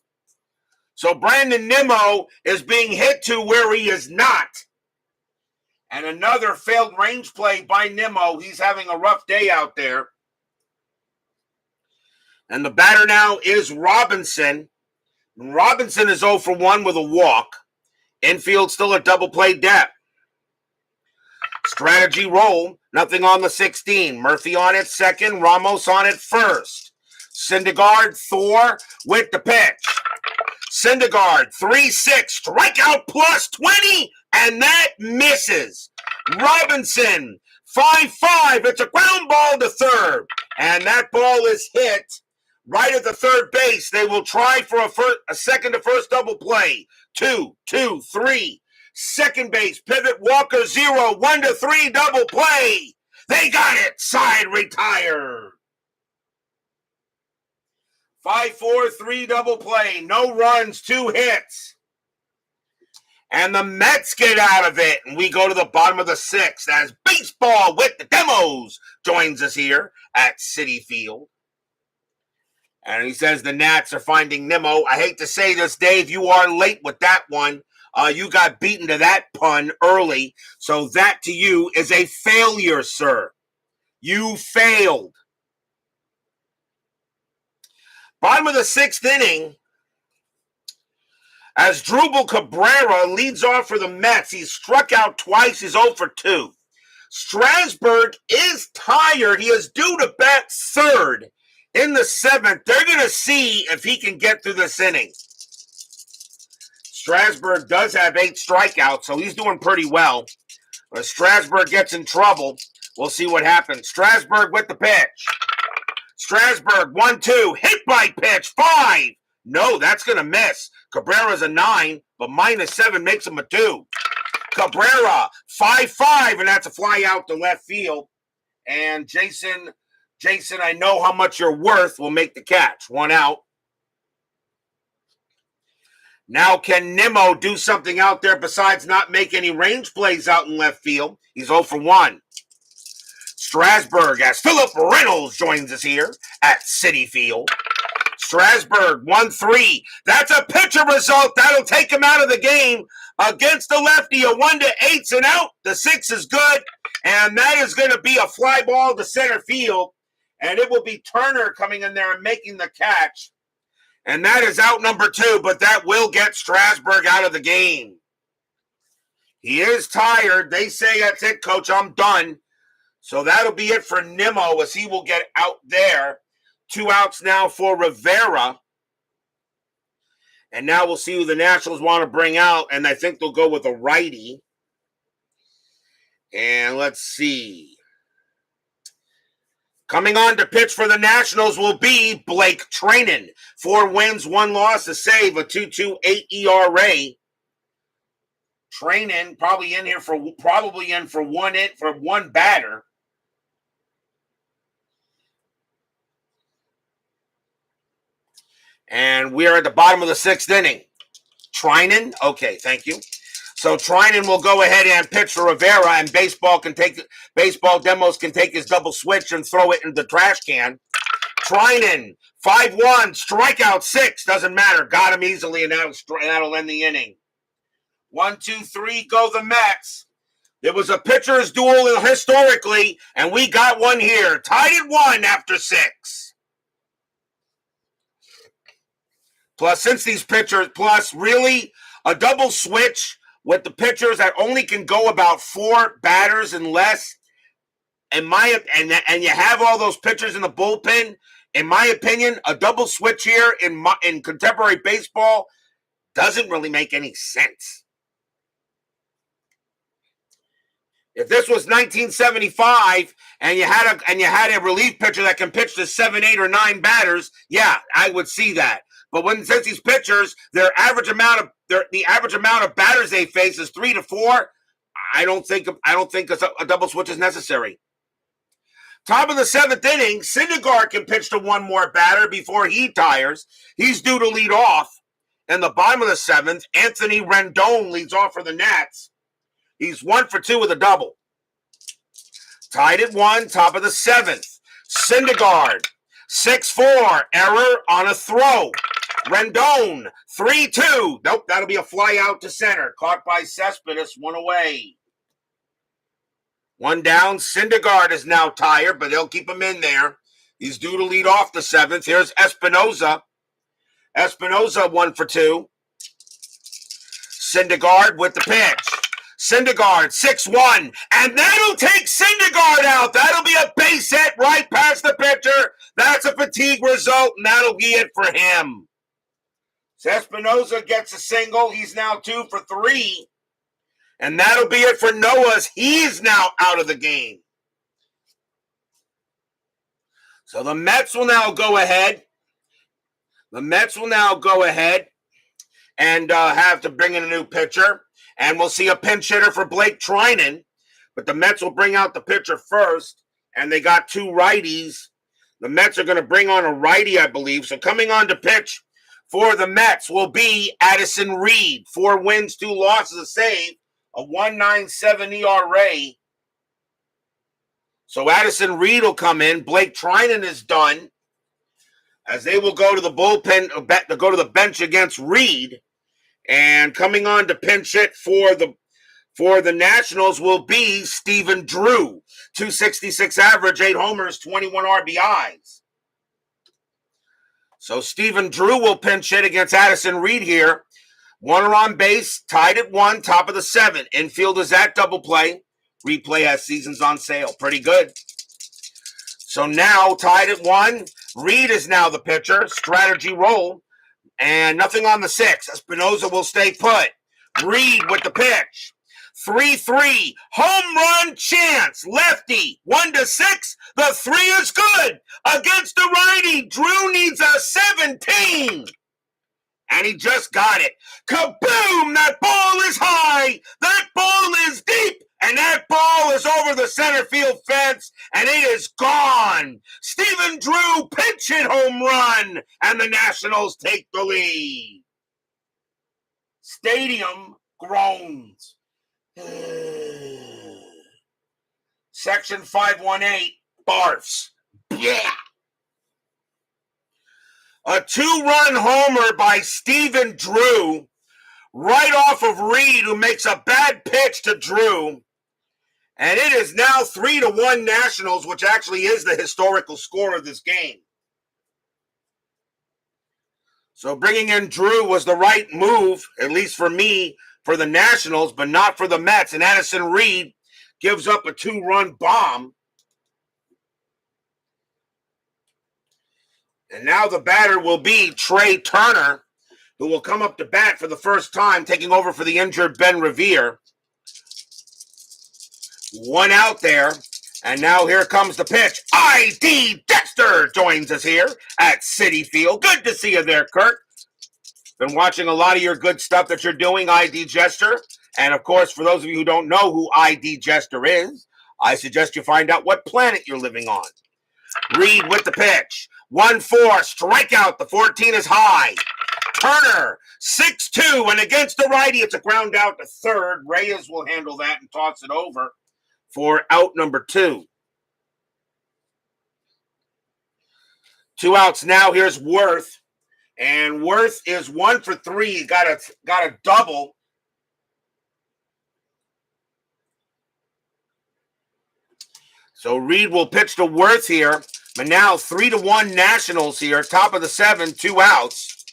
So Brandon Nimmo is being hit to where he is not. And another failed range play by Nimmo. He's having a rough day out there. And the batter now is Robinson. Robinson is 0 for 1 with a walk. Infield still at double play depth. Strategy roll. Nothing on the 16. Murphy on it second. Ramos on it first. Syndergaard, Thor with the pitch. Syndergaard, 3-6. Strikeout plus 20. And that misses. Robinson, 5-5. It's a ground ball to third. And that ball is hit right at the third base. They will try for a second to first double play. 2-2-3. Second base, pivot, Walker 0, 1-3 double play. They got it. Side retired. 5-4-3 double play. No runs, 2 hits. And the Mets get out of it. And we go to the bottom of the 6th as Baseball with the Demos joins us here at Citi Field. And he says the Nats are finding Nimmo. I hate to say this, Dave, you are late with that one. You got beaten to that pun early. So that to you is a failure, sir. You failed. Bottom of the 6th inning, as Drupal Cabrera leads off for the Mets. He's struck out twice. He's 0 for 2. Strasburg is tired. He is due to bat third in the 7th. They're going to see if he can get through this inning. Strasburg does have 8 strikeouts, so he's doing pretty well. But if Strasburg gets in trouble, we'll see what happens. Strasburg with the pitch. Strasburg, 1-2, hit by pitch, 5. No, that's going to miss. Cabrera's a 9, but -7 makes him a 2. Cabrera, 5-5, and that's a fly out to left field. And Jason, I know how much you're worth, will make the catch. 1 out. Now, can Nimmo do something out there besides not make any range plays out in left field? He's 0 for 1. Strasburg, as Philip Reynolds joins us here at Citi Field. Strasburg, 1-3. That's a pitcher result. That'll take him out of the game against the lefty. A 1-8's and out. The 6 is good. And that is going to be a fly ball to center field. And it will be Turner coming in there and making the catch. And that is out number 2, but that will get Strasburg out of the game. He is tired. They say, that's it, coach, I'm done. So that'll be it for Nimmo as he will get out there. 2 outs now for Rivera. And now we'll see who the Nationals want to bring out. And I think they'll go with a righty. And let's see. Coming on to pitch for the Nationals will be Blake Treinen. 4 wins, 1 loss, a save, a 2.28 ERA. Treinen probably in for one batter. And we are at the bottom of the 6th inning. Treinen, okay, thank you. So Treinen will go ahead and pitch for Rivera, and baseball demos can take his double switch and throw it in the trash can. Treinen, 5-1, strikeout 6, doesn't matter. Got him easily, and that'll end the inning. 1, 2, 3, go the Mets. There was a pitcher's duel historically, and we got one here. Tied at 1 after 6. Plus really a double switch with the pitchers that only can go about 4 batters and less. And you have all those pitchers in the bullpen. In my opinion, a double switch here in contemporary baseball doesn't really make any sense. If this was 1975 and you had a relief pitcher that can pitch to 7, 8, or 9 batters, yeah, I would see that. But since these pitchers, the average amount of batters they face is 3 to 4, I don't think a double switch is necessary. Top of the 7th inning, Syndergaard can pitch to 1 more batter before he tires. He's due to lead off. In the bottom of the 7th, Anthony Rendon leads off for the Nats. He's 1 for 2 with a double. Tied at 1, top of the 7th. Syndergaard, 6-4, error on a throw. Rendon, 3-2. Nope, that'll be a fly out to center. Caught by Cespedes, 1 away. 1 down. Syndergaard is now tired, but they'll keep him in there. He's due to lead off the 7th. Here's Espinoza. Espinoza, 1 for 2. Syndergaard with the pitch. Syndergaard, 6-1, and that'll take Syndergaard out. That'll be a base hit right past the pitcher. That's a fatigue result, and that'll be it for him. So Espinoza gets a single. He's now 2 for 3, and that'll be it for Noah's. He's now out of the game. So the Mets will now go ahead. And have to bring in a new pitcher. And we'll see a pinch hitter for Blake Treinen. But the Mets will bring out the pitcher first. And they got 2 righties. The Mets are going to bring on a righty, I believe. So coming on to pitch for the Mets will be Addison Reed. 4 wins, 2 losses, a save. A 1.97 ERA. So Addison Reed will come in. Blake Treinen is done. As they will go to the bullpen, go to the bench against Reed. And coming on to pinch hit for the Nationals will be Stephen Drew. 266 average, 8 homers, 21 RBIs. So Stephen Drew will pinch hit against Addison Reed here. 1 on base, tied at 1, top of the 7th. Infield is at double play. Replay has seasons on sale. Pretty good. So now tied at 1. Reed is now the pitcher. Strategy roll. And nothing on the 6. Espinoza will stay put. Reed with the pitch. 3-3. Home run chance. Lefty. 1-6. The 3 is good. Against the righty. Drew needs a 17. And he just got it. Kaboom! That ball is high. That ball is deep. And that ball is over the center field fence, and it is gone. Stephen Drew pinch hit home run, and the Nationals take the lead. Stadium groans. Section 518 barfs. Yeah. A 2-run homer by Stephen Drew, right off of Reed, who makes a bad pitch to Drew. And it is now 3-1 Nationals, which actually is the historical score of this game. So bringing in Drew was the right move, at least for me, for the Nationals, but not for the Mets. And Addison Reed gives up a 2-run bomb. And now the batter will be Trey Turner, who will come up to bat for the first time, taking over for the injured Ben Revere. 1 out there. And now here comes the pitch. I.D. Dexter joins us here at Citi Field. Good to see you there, Kirk. Been watching a lot of your good stuff that you're doing, I.D. Jester. And, of course, for those of you who don't know who I.D. Jester is, I suggest you find out what planet you're living on. Reed with the pitch. 1-4, strikeout. The 14 is high. Turner, 6-2, and against the righty, it's a ground out to third. Reyes will handle that and toss it over for out number 2. 2 outs now. Here's Worth. And Worth is 1 for 3. He got a double. So Reed will pitch to Worth here. But now 3-1 Nationals here. Top of the 7, 2 outs.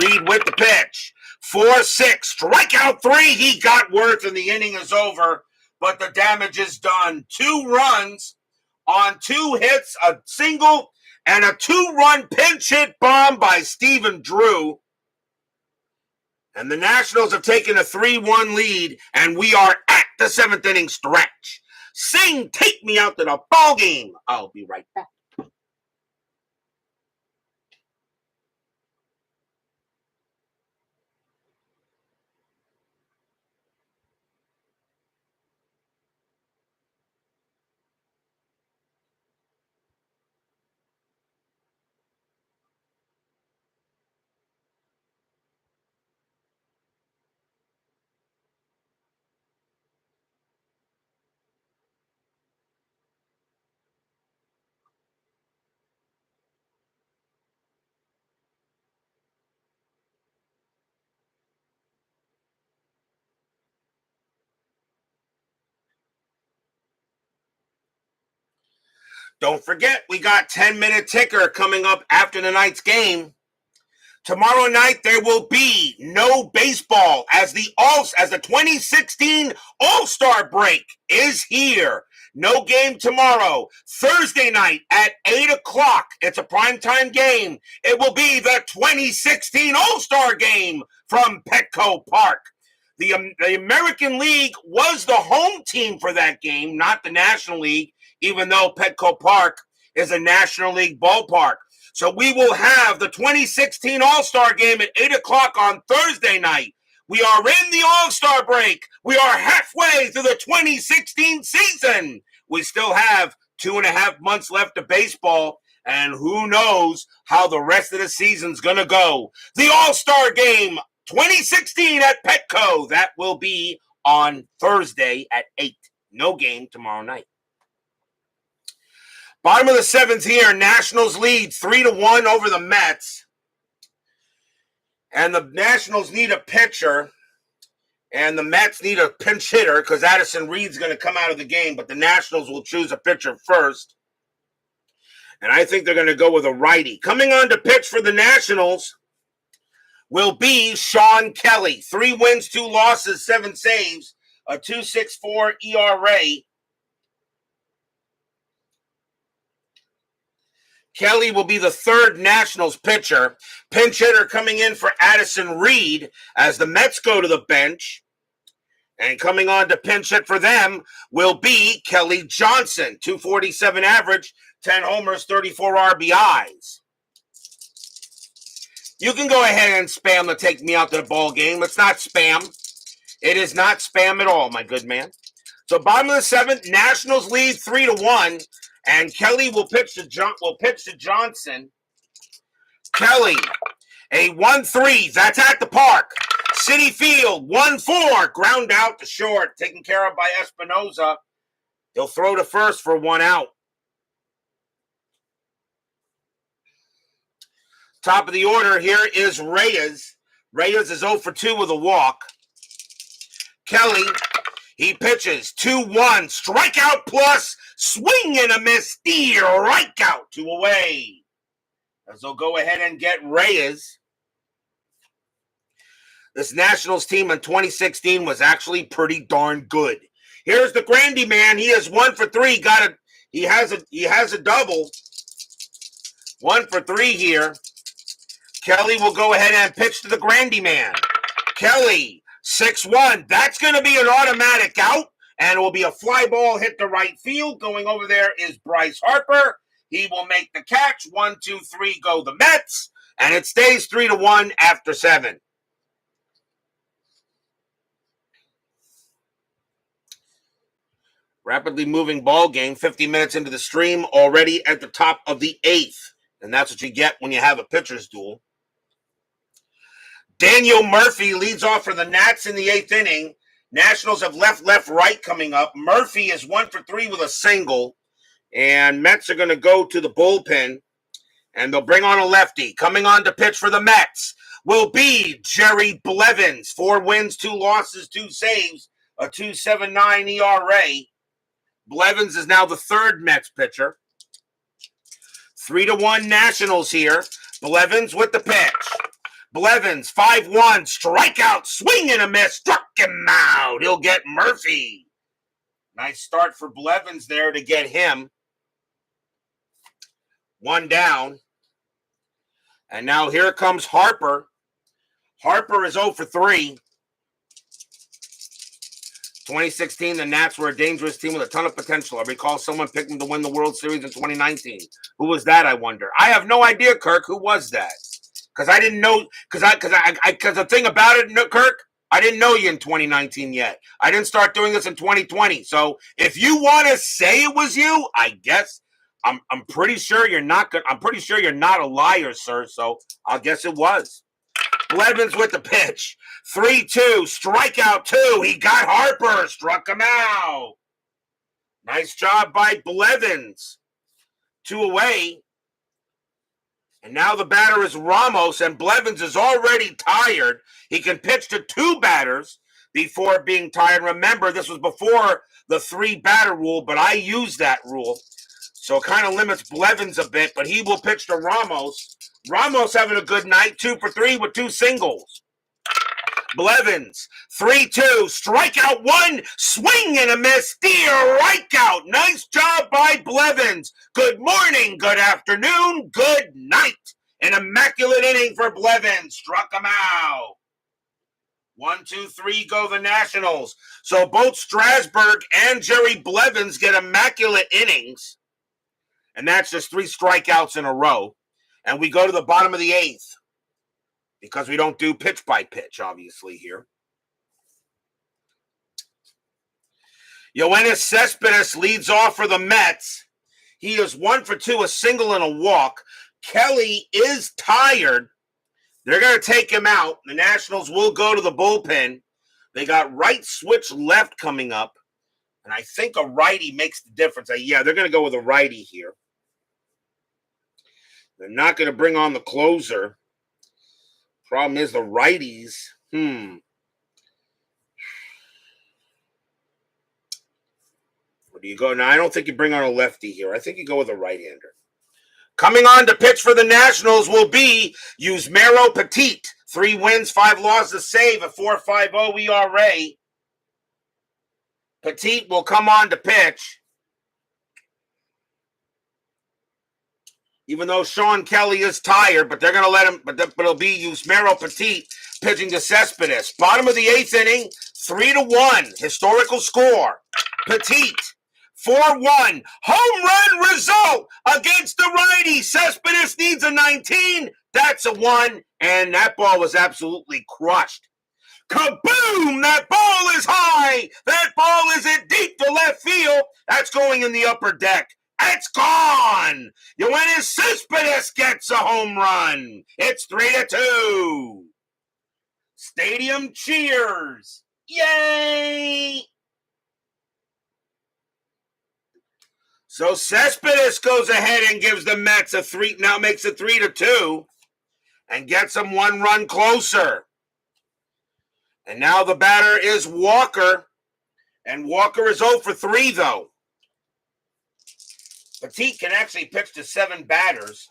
Reed with the pitch. 4-6. Strikeout 3. He got Worth and the inning is over. But the damage is done. 2 runs on 2 hits, a single, and a 2-run pinch hit bomb by Stephen Drew. And the Nationals have taken a 3-1 lead, and we are at the 7th inning stretch. Sing, take me out to the ball game. I'll be right back. Don't forget, we got 10-minute ticker coming up after tonight's game. Tomorrow night there will be no baseball as the 2016 All-Star break is here. No game tomorrow. Thursday night at 8 o'clock. It's a primetime game. It will be the 2016 All-Star game from Petco Park. The American League was the home team for that game, not the National League, even though Petco Park is a National League ballpark. So we will have the 2016 All-Star game at 8 o'clock on Thursday night. We are in the All-Star break. We are halfway through the 2016 season. We still have 2.5 months left of baseball, and who knows how the rest of the season's going to go. The All-Star game 2016 at Petco. That will be on Thursday at 8. No game tomorrow night. Bottom of the 7th here, Nationals lead 3-1 over the Mets. And the Nationals need a pitcher. And the Mets need a pinch hitter because Addison Reed's going to come out of the game. But the Nationals will choose a pitcher first. And I think they're going to go with a righty. Coming on to pitch for the Nationals will be Sean Kelly. 3 wins, 2 losses, 7 saves, a 2.64 ERA. Kelly will be the 3rd Nationals pitcher. Pinch hitter coming in for Addison Reed as the Mets go to the bench. And coming on to pinch hit for them will be Kelly Johnson. 247 average, 10 homers, 34 RBIs. You can go ahead and spam to take me out to the ball game. It's not spam. It is not spam at all, my good man. So bottom of the 7th, Nationals lead 3-1. And Kelly will pitch to Johnson. Kelly, a 1-3. That's at the park. Citi Field, 1-4. Ground out to short. Taken care of by Espinoza. He'll throw to first for 1 out. Top of the order here is Reyes. Reyes is 0 for 2 with a walk. Kelly, he pitches 2-1. Strikeout plus. Swing and a miss. Strikeout 2 away. As they'll go ahead and get Reyes. This Nationals team in 2016 was actually pretty darn good. Here's the Grandy man. He is 1 for 3. He has a double. 1 for 3 here. Kelly will go ahead and pitch to the Grandy man. Kelly, 6-1. That's going to be an automatic out, and it will be a fly ball hit to right field. Going over there is Bryce Harper. He will make the catch. 1, 2, 3, go the Mets, and it stays 3-1 after 7. Rapidly moving ball game, 50 minutes into the stream, already at the top of the 8th. And that's what you get when you have a pitcher's duel. Daniel Murphy leads off for the Nats in the 8th inning. Nationals have left, right coming up. Murphy is 1 for 3 with a single. And Mets are going to go to the bullpen. And they'll bring on a lefty. Coming on to pitch for the Mets will be Jerry Blevins. 4 wins, 2 losses, 2 saves, a 2.79 ERA. Blevins is now the 3rd Mets pitcher. 3-1 Nationals here. Blevins with the pitch. Blevins, 5-1, strikeout, swing and a miss, struck him out. He'll get Murphy. Nice start for Blevins there to get him. 1 down. And now here comes Harper. Harper is 0 for 3. 2016, the Nats were a dangerous team with a ton of potential. I recall someone picking to win the World Series in 2019. Who was that, I wonder? I have no idea, Kirk. Who was that? Because I didn't know. Because the thing about it, Kirk, I didn't know you in 2019 yet. I didn't start doing this in 2020. So if you want to say it was you, I guess I'm pretty sure you're not good. I'm pretty sure you're not a liar, sir. So I'll guess it was. Blevins with the pitch. 3-2, strikeout 2. He got Harper, struck him out. Nice job by Blevins. 2 away. And now the batter is Ramos, and Blevins is already tired. He can pitch to 2 batters before being tired. Remember, this was before the 3-batter rule, but I use that rule. So it kind of limits Blevins a bit, but he will pitch to Ramos. Ramos having a good night, 2 for 3 with 2 singles. Blevins, 3-2, strikeout 1, swing and a miss, strikeout. Nice job by Blevins. Good morning, good afternoon, good night. An immaculate inning for Blevins. Struck him out. 1, 2, 3, go the Nationals. So both Strasburg and Jerry Blevins get immaculate innings. And that's just 3 strikeouts in a row. And we go to the bottom of the 8th. Because we don't do pitch by pitch, obviously, here. Yoenis Cespedes leads off for the Mets. He is 1 for 2, a single and a walk. Kelly is tired. They're going to take him out. The Nationals will go to the bullpen. They got right switch left coming up. And I think a righty makes the difference. Yeah, they're going to go with a righty here. They're not going to bring on the closer. Problem is the righties. Where do you go? Now, I don't think you bring on a lefty here. I think you go with a right-hander. Coming on to pitch for the Nationals will be Yusmeiro Petit. 3 wins, 5 losses, save, a 4.50 ERA. Petit will come on to pitch. Even though Sean Kelly is tired, but they're going to let him, but it'll be Yusmeiro Petit pitching to Cespedes. Bottom of the 8th inning, 3-1, historical score. Petit, 4-1, home run result against the righty. Cespedes needs a 19. That's a 1, and that ball was absolutely crushed. Kaboom! That ball is high. That ball is in deep to left field. That's going in the upper deck. It's gone. Yoenis Cespedes gets a home run. It's 3-2. Stadium cheers. Yay! So Cespedes goes ahead and gives the Mets a 3. Now makes it 3-2, and gets them 1 run closer. And now the batter is Walker, and Walker is 0 for 3 though. Petit can actually pitch to 7 batters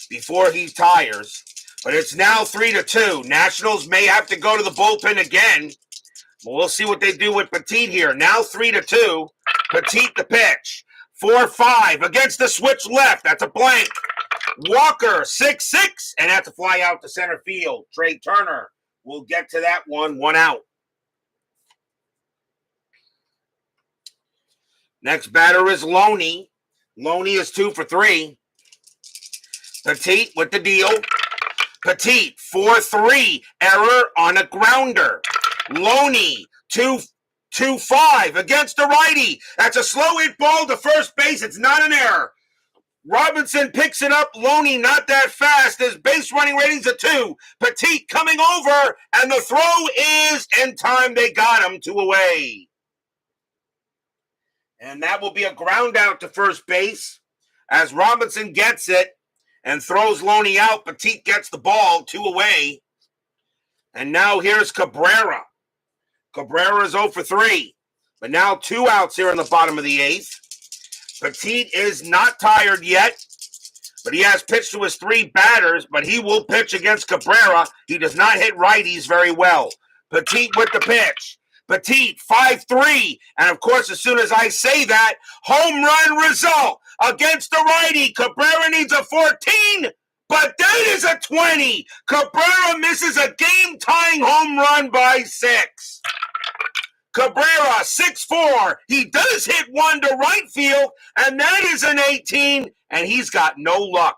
before he tires. But it's now 3-2. Nationals may have to go to the bullpen again. We'll see what they do with Petit here. Now 3-2. Petit the pitch. 4-5 against the switch left. That's a blank. Walker 6-6, and that's a fly out to center field. Trey Turner will get to that one out. Next batter is Loney. Loney is 2 for 3. Petit with the deal. Petit 4-3, error on a grounder. Loney 2-5 against the righty. That's a slow hit ball to first base. It's not an error. Robinson picks it up. Loney not that fast. His base running rating's a 2. Petit coming over, and the throw is in time. They got him 2 away. And that will be a ground out to first base as Robinson gets it and throws Loney out. Petit gets the ball 2 away. And now here's Cabrera. Cabrera is 0 for 3. But now 2 outs here in the bottom of the 8th. Petit is not tired yet, but he has pitched to his 3 batters, but he will pitch against Cabrera. He does not hit righties very well. Petit with the pitch. Petit 5-3. And of course, as soon as I say that, home run result against the righty. Cabrera needs a 14, but that is a 20. Cabrera misses a game-tying home run by 6. Cabrera, 6-4. He does hit one to right field, and that is an 18, and he's got no luck.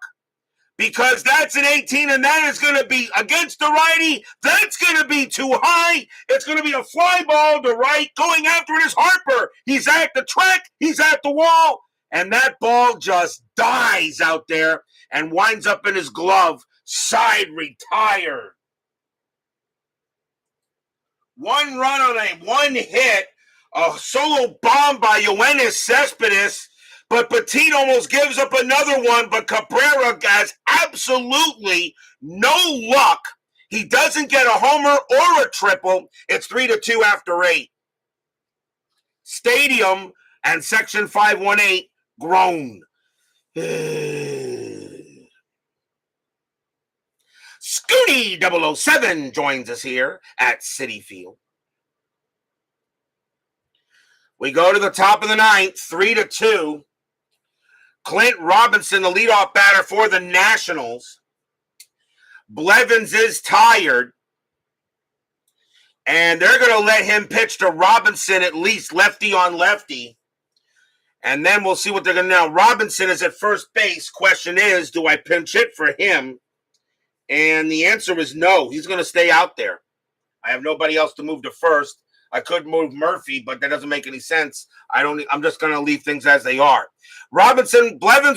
Because that's an 18, and that is going to be against the righty. That's going to be too high. It's going to be a fly ball to right. Going after it is Harper. He's at the track. He's at the wall. And that ball just dies out there and winds up in his glove. Side retired. 1 run on a 1 hit, a solo bomb by Yoenis Cespedes, but Petit almost gives up another one, but Cabrera has absolutely no luck. He doesn't get a homer or a triple. It's 3-2 after 8. Stadium and Section 518 groan. Scooty 007 joins us here at Citi Field. We go to the top of the 9th, 3-2. Clint Robinson, the leadoff batter for the Nationals. Blevins is tired. And they're going to let him pitch to Robinson at least, lefty on lefty. And then we'll see what they're going to do. Now, Robinson is at first base. Question is, do I pinch hit for him? And the answer is no. He's going to stay out there. I have nobody else to move to first. I could move Murphy, but that doesn't make any sense. I'm just going to leave things as they are. Blevins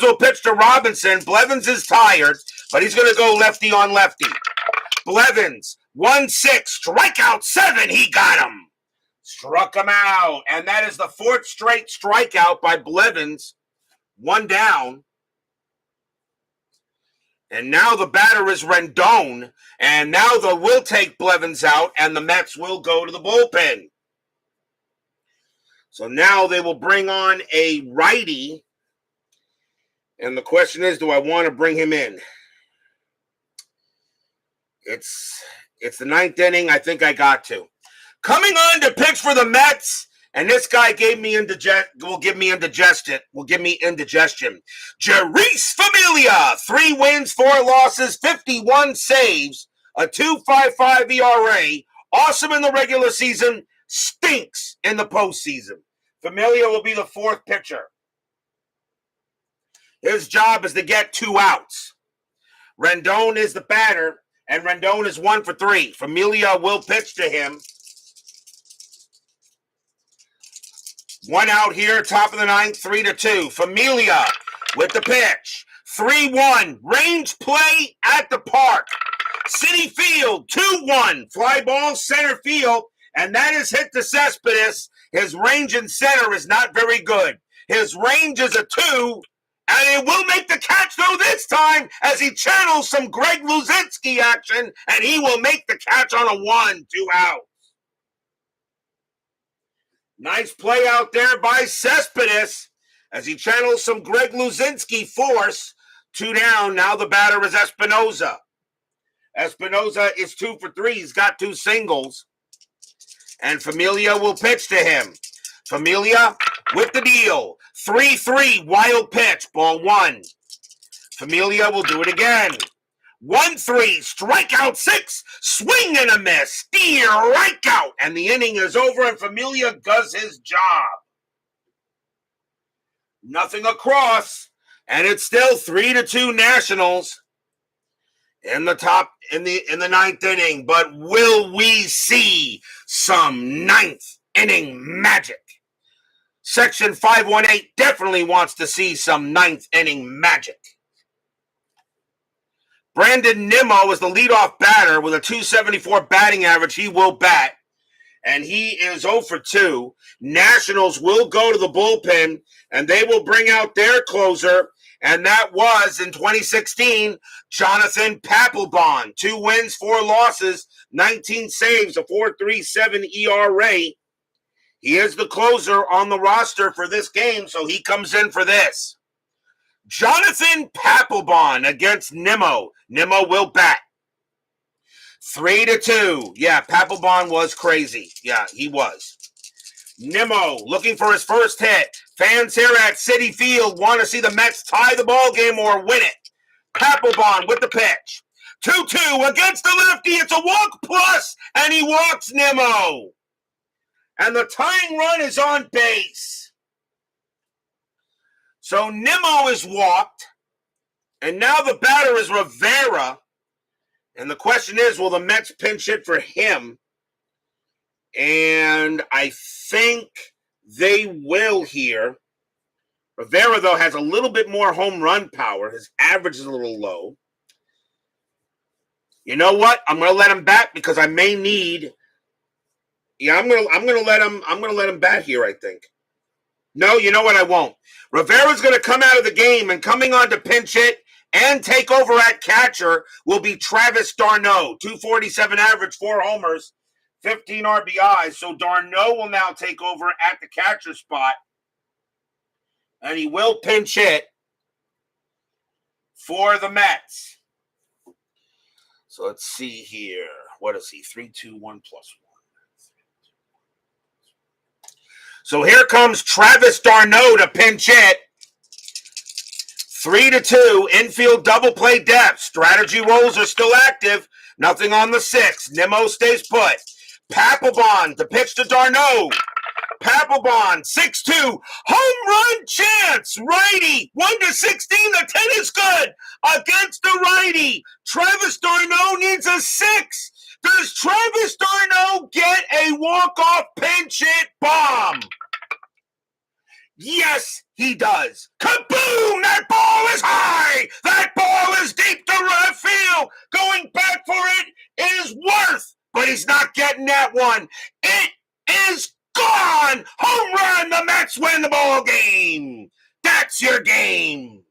will pitch to Robinson. Blevins is tired, but he's going to go lefty on lefty. Blevins, 1-6, strikeout 7. He got him. Struck him out. And that is the 4th straight strikeout by Blevins. 1 down. And now the batter is Rendon. And now we'll take Blevins out, and the Mets will go to the bullpen. So now they will bring on a righty. And the question is, do I want to bring him in? It's the 9th inning. I think I got to. Coming on to pitch for the Mets. And this guy will give me indigestion. Jeurys Familia, 3 wins, 4 losses, 51 saves, a 2.55 ERA. Awesome in the regular season, stinks in the postseason. Familia will be the 4th pitcher. His job is to get 2 outs. Rendon is the batter, and Rendon is 1 for 3. Familia will pitch to him. 1 out here, top of the 9th, 3-2. Familia with the pitch. 3-1, range play at the park. Citi Field, 2-1, fly ball center field, and that is hit to Cespedes. His range in center is not very good. His range is a 2, and it will make the catch, though, this time, as he channels some Greg Luzinski action, and he will make the catch on a 1, 2 out. Nice play out there by Cespedes as he channels some Greg Luzinski force. 2 down. Now the batter is Espinoza. Espinosa is 2 for 3. He's got 2 singles. And Familia will pitch to him. Familia with the deal. 3-3, wild pitch, ball 1. Familia will do it again. 1-3, strikeout 6, swing and a miss, strike out, and the inning is over, and Familia does his job. Nothing across, and it's still 3-2 Nationals in the ninth inning. But will we see some ninth inning magic? Section 518 definitely wants to see some ninth inning magic. Brandon Nimmo is the leadoff batter with a .274 batting average. He will bat, and he is 0 for 2. Nationals will go to the bullpen, and they will bring out their closer, and that was, in 2016, Jonathan Papelbon. 2 wins, 4 losses, 19 saves, a 4.37 ERA. He is the closer on the roster for this game, so he comes in for this. Jonathan Papelbon against Nimmo. Nimmo will bat. 3-2. Yeah, Papelbon was crazy. Yeah, he was. Nimmo looking for his first hit. Fans here at Citi Field want to see the Mets tie the ball game or win it. Papelbon with the pitch. 2-2 against the lefty. It's a walk plus, and he walks Nimmo. And the tying run is on base. So Nimmo is walked, and now the batter is Rivera. And the question is, will the Mets pinch hit for him? And I think they will here. Rivera, though, has a little bit more home run power. His average is a little low. You know what? I'm going to let him bat because I may need. Yeah, I'm going to let him bat here, I think. No, you know what? I won't. Rivera's going to come out of the game, and coming on to pinch hit and take over at catcher will be Travis d'Arnaud. 247 average, 4 homers, 15 RBIs. So d'Arnaud will now take over at the catcher spot, and he will pinch hit for the Mets. So let's see here. What is he? 3-2-1 plus 1. So here comes Travis d'Arnaud to pinch hit. 3-2, infield double play depth. Strategy rolls are still active. Nothing on the 6. Nimmo stays put. Papelbon to pitch to d'Arnaud. Papelbon, 6-2, home run chance. Righty, 1-16. The 10 is good against the righty. Travis d'Arnaud needs a 6. Does Travis d'Arnaud get a walk-off pinch hit bomb? Yes, he does. Kaboom! That ball is high! That ball is deep to right field! Going back for it is worth, but he's not getting that one. It is gone! Home run! The Mets win the ball game! That's your game!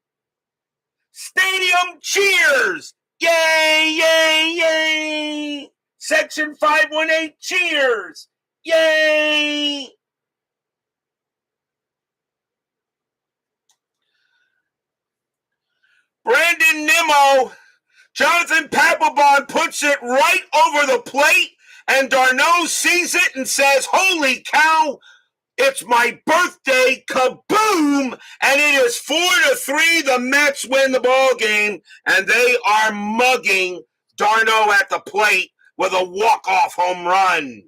Stadium cheers! Yay, yay, yay! Section 518 cheers! Yay! Brandon Nimmo, Jonathan Papelbon puts it right over the plate, and d'Arnaud sees it and says, holy cow, it's my birthday, kaboom, and it is 4-3. The Mets win the ball game, and they are mugging d'Arnaud at the plate with a walk-off home run.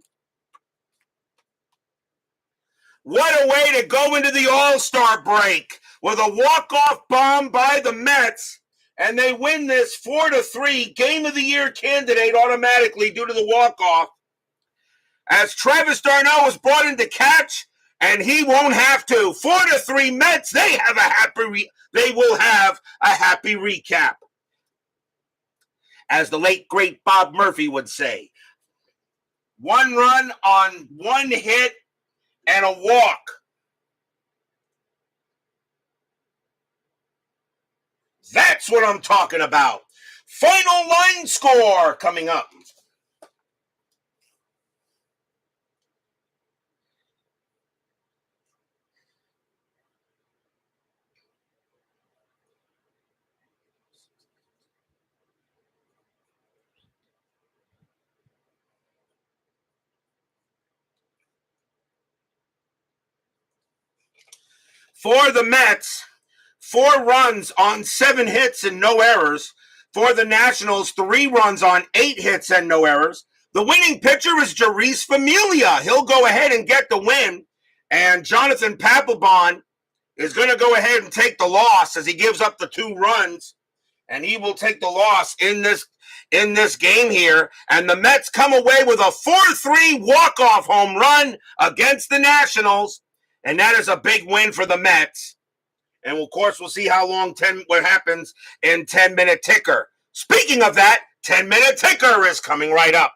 What a way to go into the All-Star break with a walk-off bomb by the Mets, and they win this 4-3 Game of the Year candidate automatically due to the walk-off. As Travis d'Arnaud was brought in to catch, and he won't have to. 4-3 Mets, they will have a happy recap. As the late, great Bob Murphy would say, 1 run on 1 hit and a walk. That's what I'm talking about. Final line score coming up. For the Mets, 4 runs on 7 hits and no errors. For the Nationals, 3 runs on 8 hits and no errors. The winning pitcher is Jeurys Familia. He'll go ahead and get the win. And Jonathan Papelbon is going to go ahead and take the loss as he gives up the 2 runs. And he will take the loss in this game here. And the Mets come away with a 4-3 walk-off home run against the Nationals. And that is a big win for the Mets. And of course, we'll see what happens in 10-minute ticker. Speaking of that, 10-minute ticker is coming right up.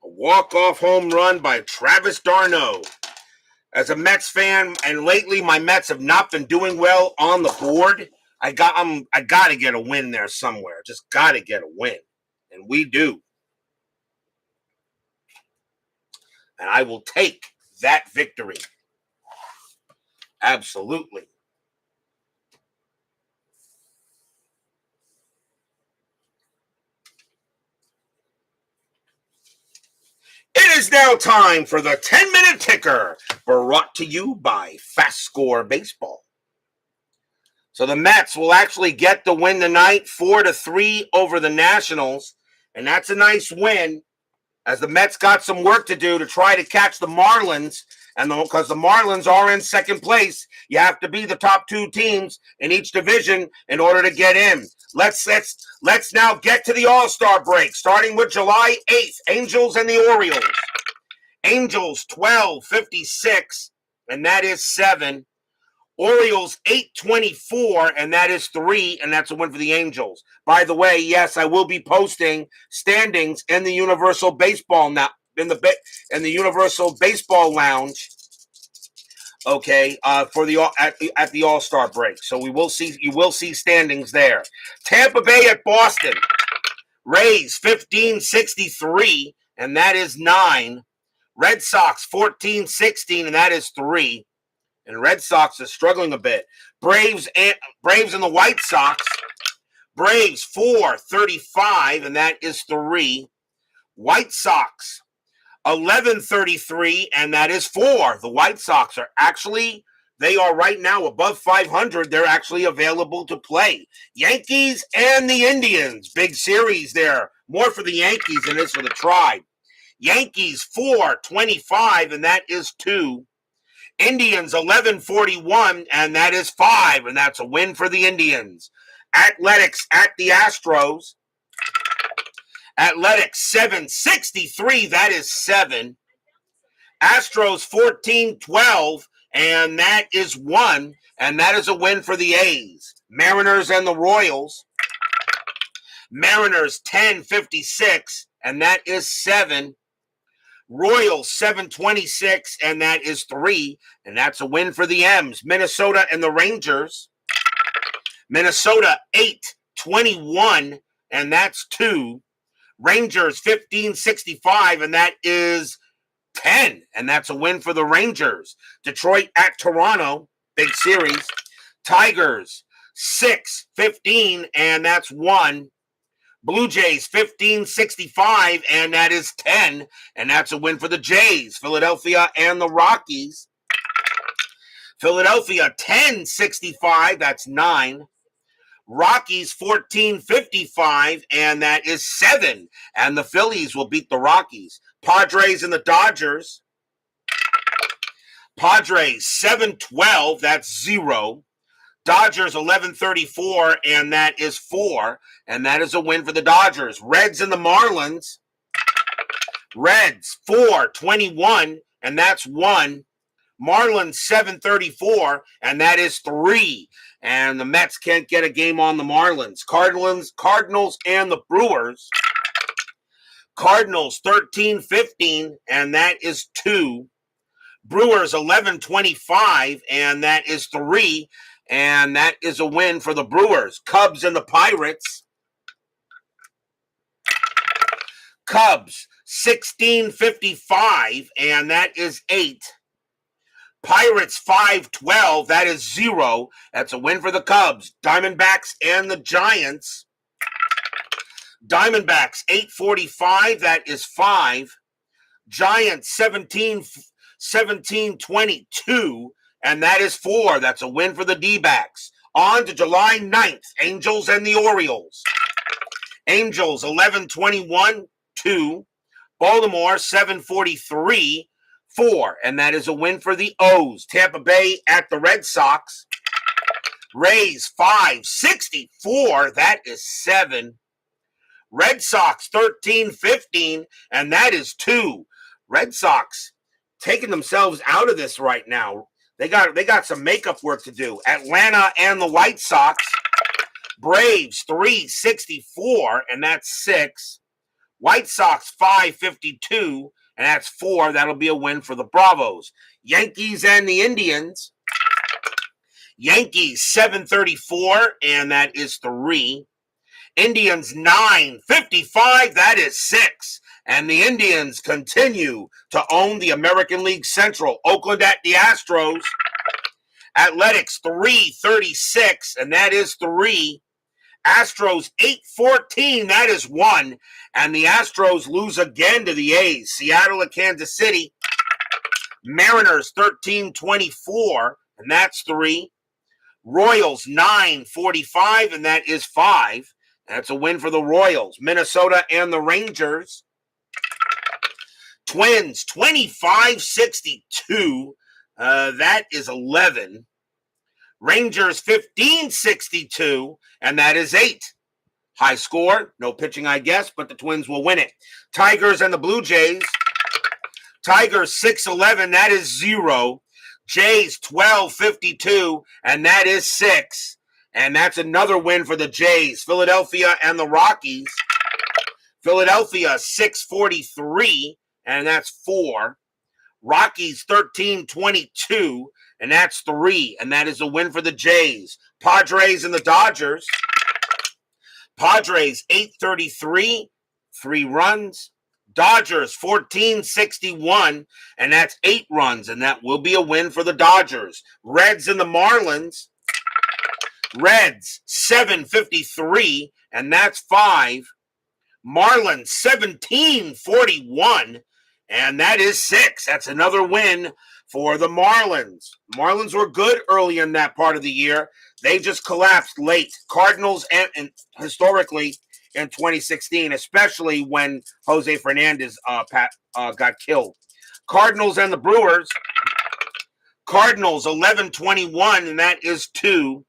A walk-off home run by Travis d'Arnaud. As a Mets fan, and lately my Mets have not been doing well on the board, I got to get a win there somewhere. Just got to get a win. And we do. And I will take that victory. Absolutely. It is now time for the 10-minute ticker, brought to you by FastScore Baseball. So the Mets will actually get the win tonight, 4-3 over the Nationals. And that's a nice win, as the Mets got some work to do to try to catch the Marlins. And because the Marlins are in second place, you have to be the top 2 teams in each division in order to get in. Let's now get to the All-Star break, starting with July 8th, Angels and the Orioles. Angels 12-56, and that is 7. Orioles 8-24, and that is 3, and that's a win for the Angels. By the way, yes, I will be posting standings in the Universal Baseball now in the Universal Baseball Lounge. Okay, for the at the All-Star break. So you will see standings there. Tampa Bay at Boston. Rays 15-63, and that is 9. Red Sox 14-16, and that is 3. And Red Sox are struggling a bit. Braves and the White Sox. Braves 4-35, and that is 3. White Sox 11-33, and that is 4. The White Sox they are right now above 500. They're actually available to play. Yankees and the Indians. Big series there. More for the Yankees than it is for the Tribe. Yankees 4-25, and that is 2. Indians 11-41, and that is 5, and that's a win for the Indians. Athletics at the Astros. Athletics 7-63, that is 7. Astros 14-12, and that is 1, and that is a win for the A's. Mariners and the Royals. Mariners 10-56, and that is 7. Royals 7-26, and that is 3, and that's a win for the M's. Minnesota and the Rangers. Minnesota 8-21, and that's 2. Rangers 15-65, and that is 10, and that's a win for the Rangers. Detroit at Toronto, big series. Tigers 6-15, and that's 1. Blue Jays 15-65, and that is 10, and that's a win for the Jays. Philadelphia and the Rockies. Philadelphia 10-65, that's 9. Rockies 14-55, and that is 7, and the Phillies will beat the Rockies. Padres and the Dodgers. Padres 7-12, that's 0. Dodgers 11-34, and that is 4, and that is a win for the Dodgers. Reds and the Marlins. Reds 4-21, and that's 1. Marlins 7-34, and that is 3. And the Mets can't get a game on the Marlins. Cardinals and the Brewers. Cardinals 13-15, and that is 2. Brewers 11-25, and that is 3. And that is a win for the Brewers. Cubs and the Pirates. Cubs 16-55, and that is 8. Pirates 512, that is 0. That's a win for the Cubs. Diamondbacks and the Giants. Diamondbacks 845, that is 5. Giants 17-22, and that is 4. That's a win for the D-backs. On to July 9th, Angels and the Orioles. Angels 11-21, 2. Baltimore 7-43, 4. And that is a win for the O's. Tampa Bay at the Red Sox. Rays 5-64, that is 7. Red Sox 13-15, and that is 2. Red Sox taking themselves out of this right now. They got some makeup work to do. Atlanta and the White Sox. Braves 3-64, and that's 6. White Sox 5-52, and that's 4. That'll be a win for the Bravos. Yankees and the Indians. Yankees 7-34, and that is 3. Indians 9-55, that is 6. And the Indians continue to own the American League Central. Oakland at the Astros. Athletics 3-36, and that is 3. Astros 8-14, that is 1. And the Astros lose again to the A's. Seattle at Kansas City. Mariners 13-24, and that's 3. Royals 9-45, and that is 5. That's a win for the Royals. Minnesota and the Rangers. Twins 25-62. That is 11. Rangers 15-62, and that is 8. High score, no pitching, I guess, but the Twins will win it. Tigers and the Blue Jays. Tigers 6-11, that is 0. Jays 12-52, and that is 6. And that's another win for the Jays. Philadelphia and the Rockies. Philadelphia 6-43, and that's 4. Rockies 13-22, and that's 3. And that is a win for the Jays. Padres and the Dodgers. Padres 8-33, 3 runs. Dodgers 14-61, and that's 8 runs. And that will be a win for the Dodgers. Reds and the Marlins. Reds 7-53, and that's 5. Marlins 17-41, and that is 6. That's another win for the Marlins. Marlins were good early in that part of the year. They just collapsed late. Cardinals and historically in 2016, especially when Jose Fernandez got killed. Cardinals and the Brewers. Cardinals 11-21, and that is 2.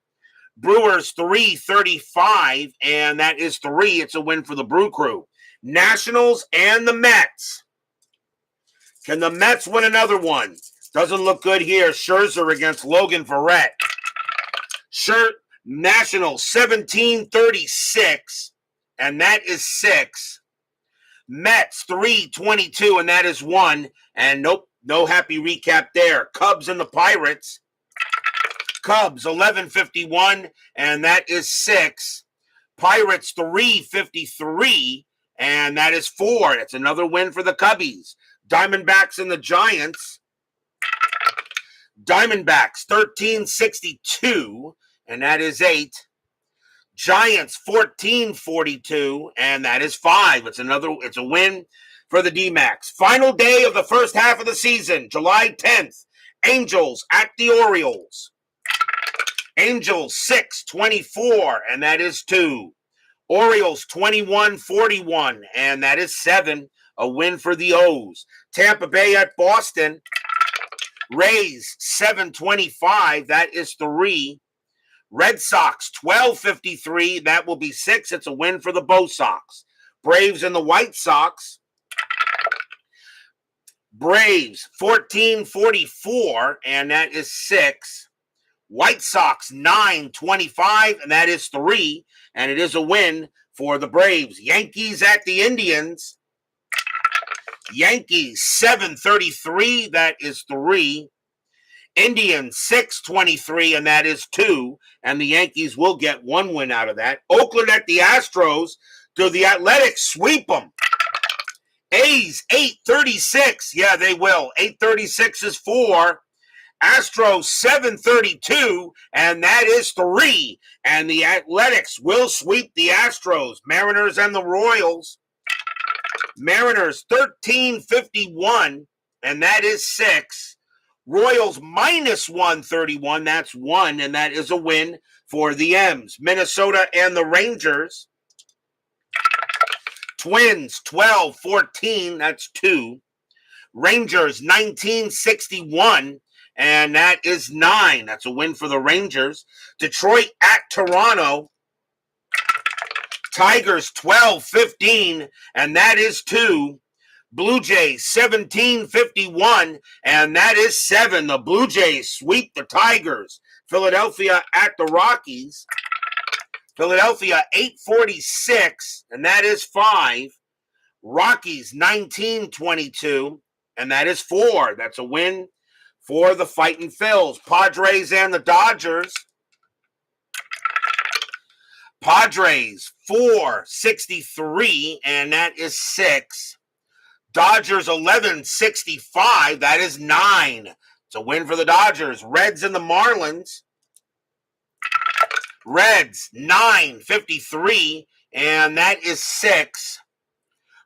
Brewers 3-35, and that is 3. It's a win for the Brew Crew. Nationals and the Mets. Can the Mets win another one? Doesn't look good here. Scherzer against Logan Verrett. Nationals 17-36, and that is 6. Mets 3-22, and that is 1. And nope, no happy recap there. Cubs and the Pirates. Cubs 11-51, and that is 6. Pirates 3-53, and that is 4. It's another win for the Cubbies. Diamondbacks and the Giants. Diamondbacks 13-62, and that is 8. Giants 14-42, and that is 5. It's a win for the D-Macs. Final day of the first half of the season, July 10th. Angels at the Orioles. Angels 6-24, and that is 2. Orioles 21-41, and that is 7. A win for the O's. Tampa Bay at Boston. Rays 7-25, that is 3. Red Sox 12-53, that will be 6. It's a win for the Bo Sox. Braves and the White Sox. Braves 14-44, and that is 6. White Sox 9-25, and that is 3. And it is a win for the Braves. Yankees at the Indians. Yankees 7-33, that is 3. Indians 6-23, and that is 2. And the Yankees will get 1 win out of that. Oakland at the Astros. Do the Athletics sweep them? A's 8-36. Yeah, they will. 8-36 is 4. Astros 732, and that is 3. And the Athletics will sweep the Astros, Mariners, and the Royals. Mariners 1351, and that is 6. Royals minus 131, that's 1, and that is a win for the M's. Minnesota and the Rangers. Twins 12-14, that's 2. Rangers 1961, and that is 9. That's a win for the Rangers. Detroit at Toronto. Tigers 12-15, and that is 2. Blue Jays 17-51, and that is 7. The Blue Jays sweep the Tigers. Philadelphia at the Rockies. Philadelphia 846, and that is 5. Rockies 1922, and that is 4. That's a win for the Fightin' Phils. Padres and the Dodgers. Padres 463, and that is 6. Dodgers 1165, that is 9. It's a win for the Dodgers. Reds and the Marlins. Reds 953, and that is 6.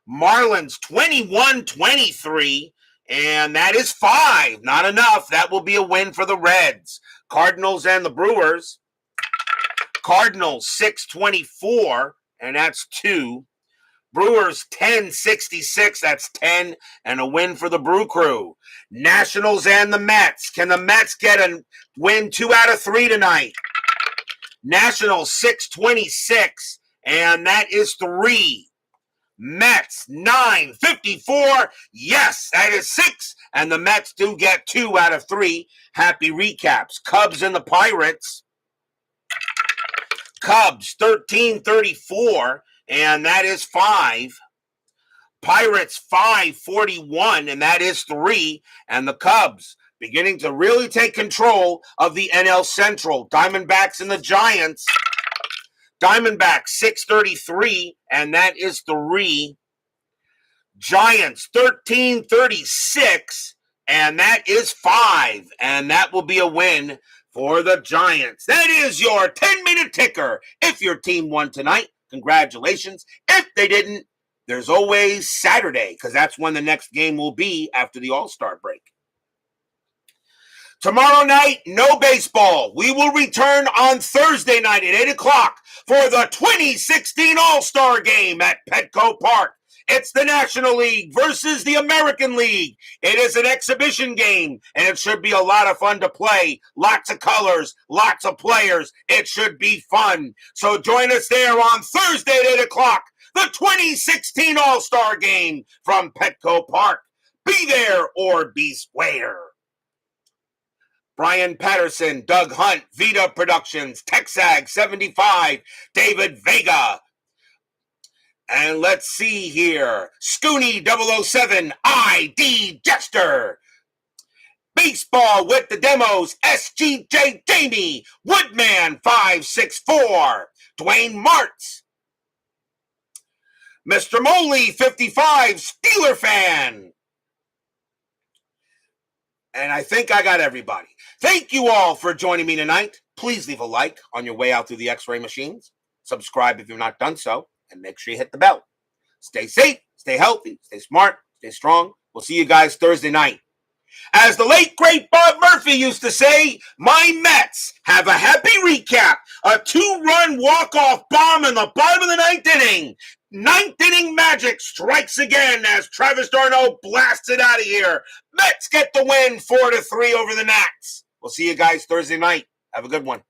Marlins 21-23, and that is 5. Not enough. That will be a win for the Reds. Cardinals and the Brewers. Cardinals 624, and that's 2. Brewers 1066, that's 10, and a win for the Brew Crew. Nationals and the Mets. Can the Mets get a win 2 out of 3 tonight? Nationals 626, and that is 3. Mets 954. Yes, that is 6, and the Mets do get 2 out of 3. Happy recaps. Cubs and the Pirates. Cubs 1334, and that is 5. Pirates 541, and that is 3. And the Cubs beginning to really take control of the NL Central. Diamondbacks and the Giants. Diamondbacks 633, and that is 3. Giants 1336, and that is 5. And that will be a win for the Giants. That is your 10-minute ticker. If your team won tonight, congratulations. If they didn't, there's always Saturday, because that's when the next game will be after the All-Star break. Tomorrow night, no baseball. We will return on Thursday night at 8 o'clock for the 2016 All-Star Game at Petco Park. It's the National League versus the American League. It is an exhibition game, and it should be a lot of fun to play. Lots of colors, lots of players. It should be fun. So join us there on Thursday at 8 o'clock, the 2016 All-Star Game from Petco Park. Be there or be square. Brian Patterson, Doug Hunt, Vita Productions, Texag 75, David Vega. And let's see here. Scooney 007, ID Jester. Baseball with the Demos, SGJ Jamie, Woodman 564, Dwayne Martz. Mr. Moley 55, Steeler fan. And I think I got everybody. Thank you all for joining me tonight. Please leave a like on your way out through the X-ray machines. Subscribe if you've not done so. And make sure you hit the bell. Stay safe, stay healthy, stay smart, stay strong. We'll see you guys Thursday night. As the late, great Bob Murphy used to say, my Mets have a happy recap. A 2-run walk-off bomb in the bottom of the 9th inning. 9th inning magic strikes again as Travis d'Arnaud blasts it out of here. Mets get the win 4-3 over the Nats. We'll see you guys Thursday night. Have a good one.